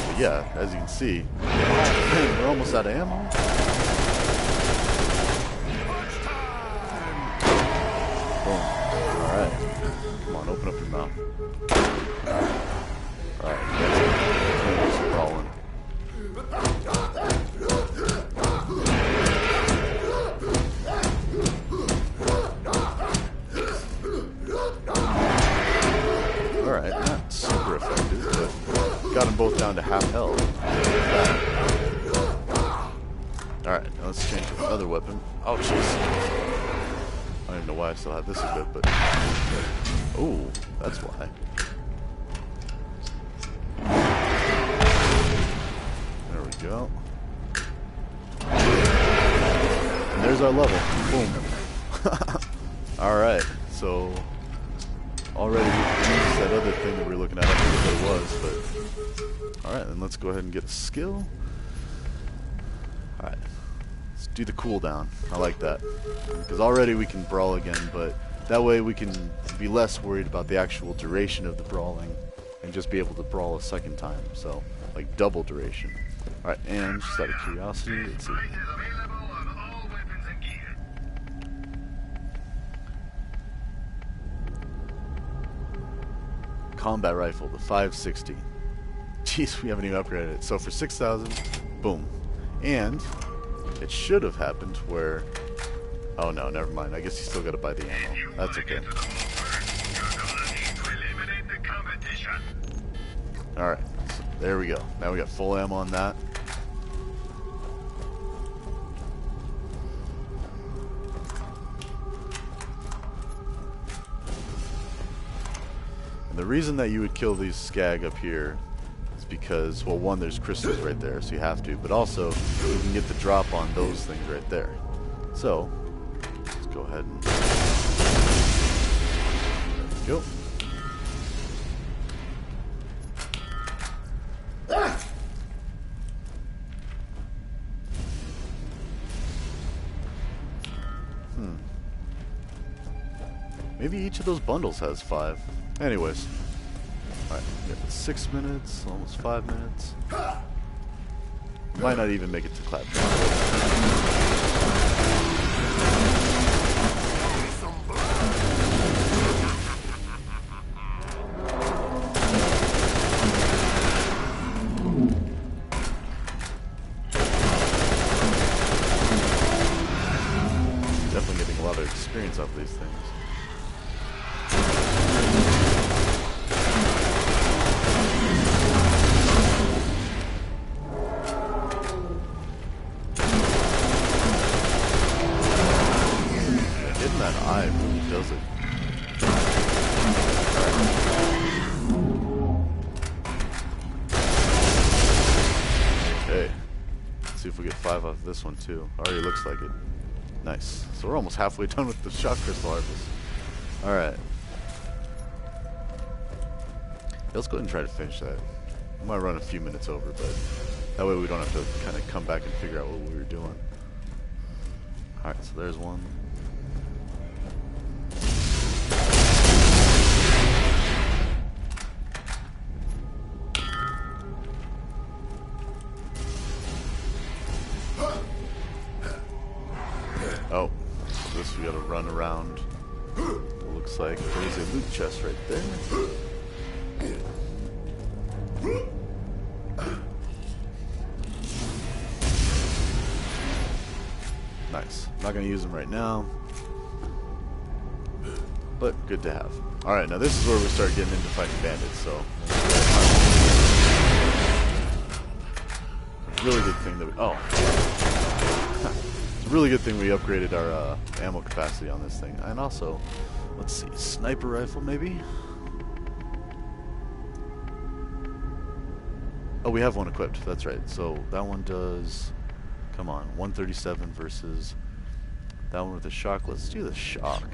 But yeah, as you can see, we're almost out of ammo. Alright. Come on, open up your mouth. Alright, that's it. Let's keep rolling. Alright, not super effective, but got them both down to half health. Alright, now let's change to another weapon. Oh, jeez. I don't even know why I still have this equipped, but... Oh, that's why. There we go. And there's our level. Boom. Alright, so... Already we can use that other thing that we were looking at. I don't know what it was, but... Alright, then let's go ahead and get a skill. Alright. Let's do the cooldown. I like that. Because already we can brawl again, but that way we can be less worried about the actual duration of the brawling and just be able to brawl a second time. So, like double duration. Alright, and just out of curiosity, let's see. Combat rifle, the 560. Jeez, we haven't even upgraded it. So for 6,000, boom. And it should have happened where... Oh no, never mind. I guess you still gotta buy the ammo. That's okay. Alright, so there we go. Now we got full ammo on that. And the reason that you would kill these skag up here is because, well, one, there's crystals right there, so you have to, but also you can get the drop on those things right there. So, let's go ahead and... There we go. Maybe each of those bundles has 5. Anyways. Alright, we got 6 minutes, almost 5 minutes. Might not even make it to claptrap. 5 off this one too. Already looks like it. Nice. So we're almost halfway done with the shock crystal harvest. Alright. Let's go ahead and try to finish that. I might run a few minutes over, but that way we don't have to kind of come back and figure out what we were doing. Alright, so there's one. Oh, so this we gotta run around. It looks like there's a loot chest right there. Nice. I'm not gonna use them right now, but good to have. All right, now this is where we start getting into fighting bandits. So, really good thing that we. Oh. It's a really good thing we upgraded our ammo capacity on this thing. And also, let's see, sniper rifle maybe? Oh, we have one equipped, that's right. So that one does, come on, 137 versus that one with the shock. Let's do the shock.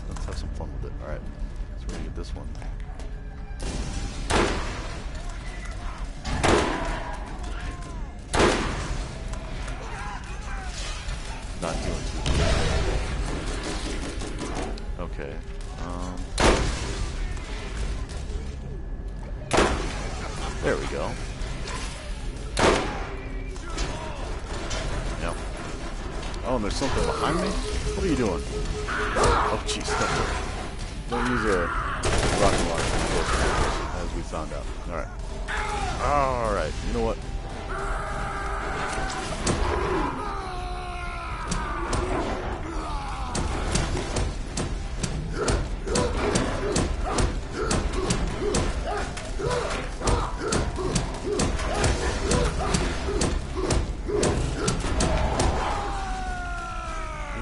Let's have some fun with it. Alright, so we're gonna get this one. Not doing too good. Okay. There we go. No. Oh, and there's something behind me? What are you doing? Oh, jeez. Don't use a rocket launcher, as we found out. Alright. Alright, you know what?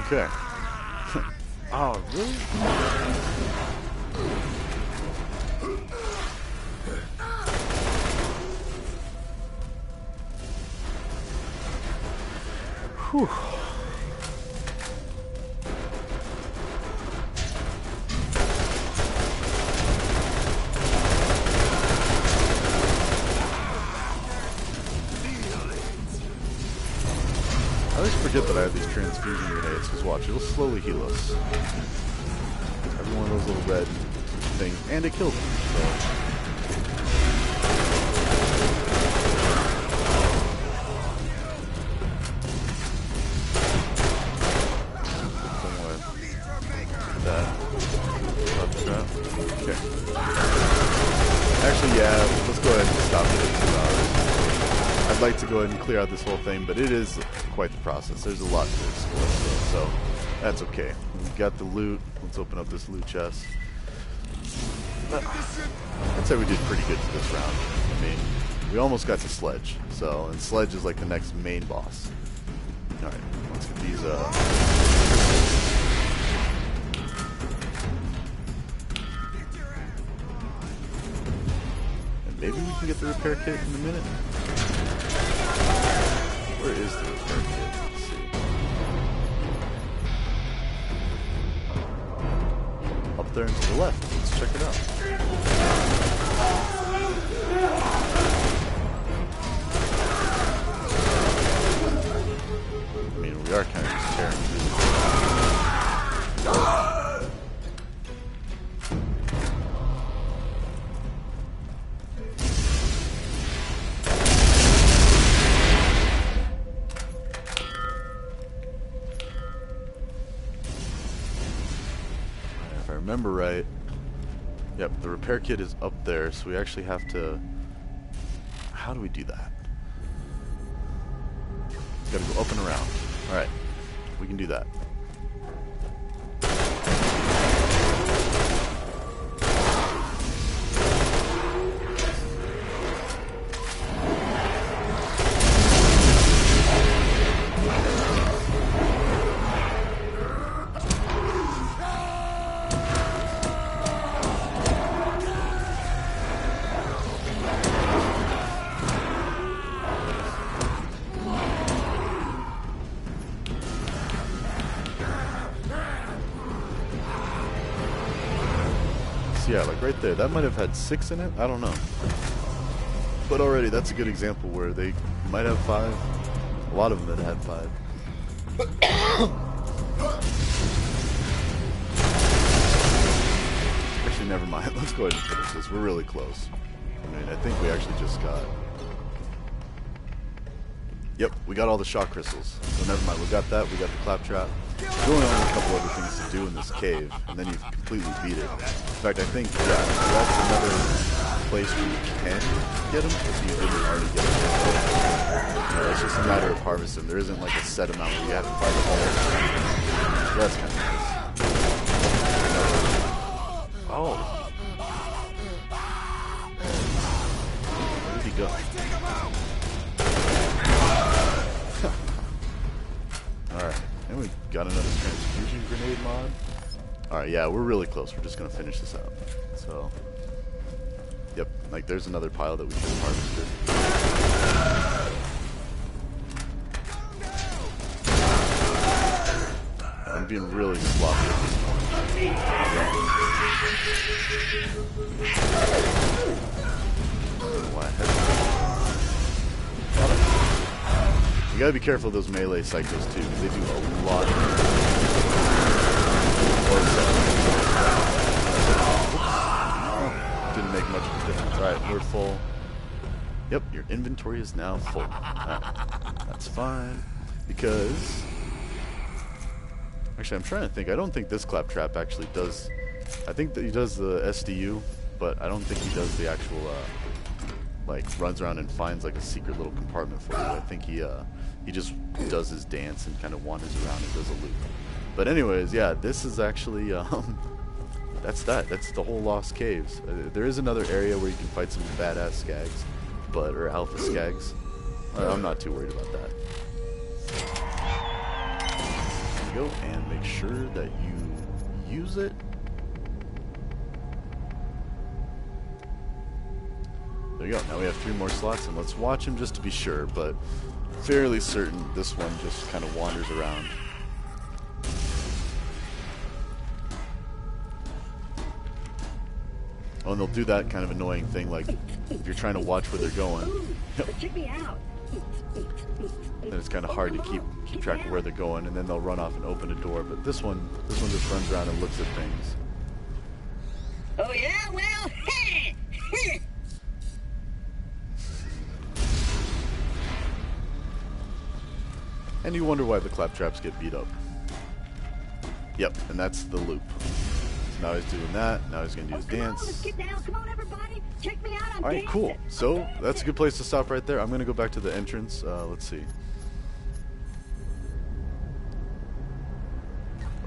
Okay. Oh, really? Whew. I always forget that I have these transfusion grenades, because watch, it'll slowly heal us. Every one of those little red things, and it kills them, so. Okay. Actually, yeah, let's go ahead and stop it at 2 hours. I'd like to go ahead and clear out this whole thing, but it is quite the process. There's a lot to explore, so that's okay. We've got the loot. Let's open up this loot chest. I'd say we did pretty good for this round. I mean, we almost got to Sledge, so, and Sledge is like the next main boss. Alright, let's get these, maybe we can get the repair kit in a minute. Where is the repair kit? Let's see. Up there and to the left. Let's check it out. I mean, we are kind of just tearing through this. Remember right, yep, the repair kit is up there, so we actually have to, how do we do that? Gotta go up and around. Alright, we can do that. So yeah, like right there, that might have had 6 in it. I don't know. But already, that's a good example where they might have 5. A lot of them that had 5. Actually, never mind. Let's go ahead and finish this. We're really close. I mean, I think we actually just got... Yep, we got all the shock crystals. So never mind. We got that. We got the claptrap. There's only a couple other things to do in this cave, and then you've completely beat it. In fact, I think, yeah, that's another place where you can get them if you didn't already get them. You know, it's just a matter of harvesting. There isn't like a set amount where you have to find all of them. So that's kind of nice. Oh. Where did he go? Alright, and we got another transfusion grenade mod. Alright, yeah, we're really close. We're just going to finish this out. So, yep, like there's another pile that we just harvested. I'm being really sloppy at this point. You gotta be careful of those melee psychos too, because they do a lot of didn't make much of a difference. Alright, we're full. Yep, your inventory is now full. Right. That's fine. Because actually I'm trying to think. I don't think this claptrap actually does. I think that he does the SDU, but I don't think he does the actual like runs around and finds like a secret little compartment for you. I think he just does his dance and kind of wanders around and does a loop. But anyways, yeah, this is actually that's the whole Lost Caves. There is another area where you can fight some badass skags, or alpha skags. I'm not too worried about that. There you go, and make sure that you use it. There you go. Now we have 3 more slots, and let's watch him just to be sure, but fairly certain this one just kind of wanders around. Oh, and they'll do that kind of annoying thing, like if you're trying to watch where they're going. Check me out. Then it's kind of hard to keep track of where they're going, and then they'll run off and open a door. But this one just runs around and looks at things. Oh yeah, well, hey. And you wonder why the claptraps get beat up. Yep, and that's the loop. So now he's doing that. Now he's going to do his dance. Let's get down. Come on, everybody. Check me out. I'm Alright, cool. So that's a good place to stop right there. I'm going to go back to the entrance. Let's see.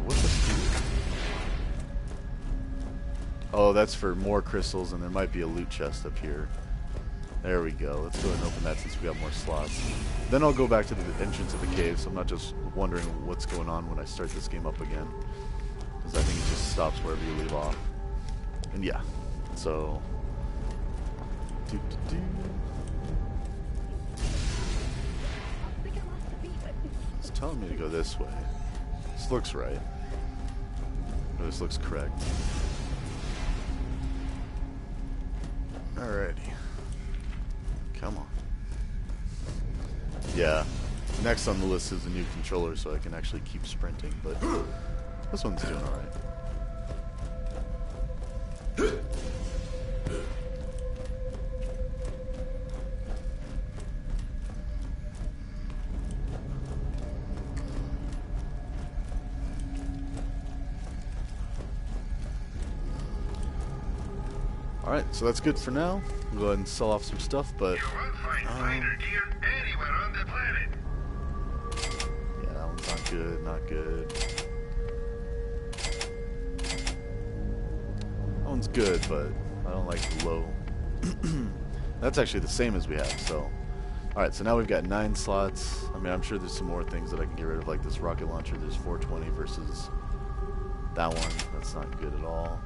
What's this do? Oh, that's for more crystals, and there might be a loot chest up here. There we go. Let's go ahead and open that since we got more slots. Then I'll go back to the entrance of the cave, so I'm not just wondering what's going on when I start this game up again. Because I think it just stops wherever you leave off. And yeah, so... It's telling me to go this way. This looks right. Or this looks correct. Alrighty. Come on. Yeah. Next on the list is a new controller, so I can actually keep sprinting, but this one's doing alright. Alright, so that's good for now. We'll go ahead and sell off some stuff, but... You won't find fighter gear anywhere on the planet. Yeah, that one's not good, not good. That one's good, but I don't like the low. That's actually the same as we have, so... Alright, so now we've got 9 slots. I mean, I'm sure there's some more things that I can get rid of, like this rocket launcher. There's 420 versus that one. That's not good at all.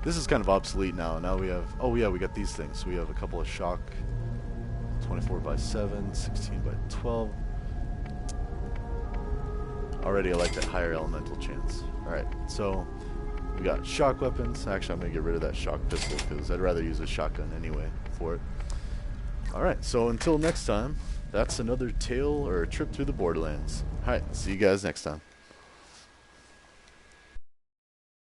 This is kind of obsolete now. Now we have... Oh, yeah, we got these things. So we have a couple of shock... 24/7, 16/12. Already I like that higher elemental chance. Alright, so... We got shock weapons. Actually, I'm going to get rid of that shock pistol because I'd rather use a shotgun anyway for it. Alright, so until next time, that's another tale or a trip through the Borderlands. Alright, see you guys next time.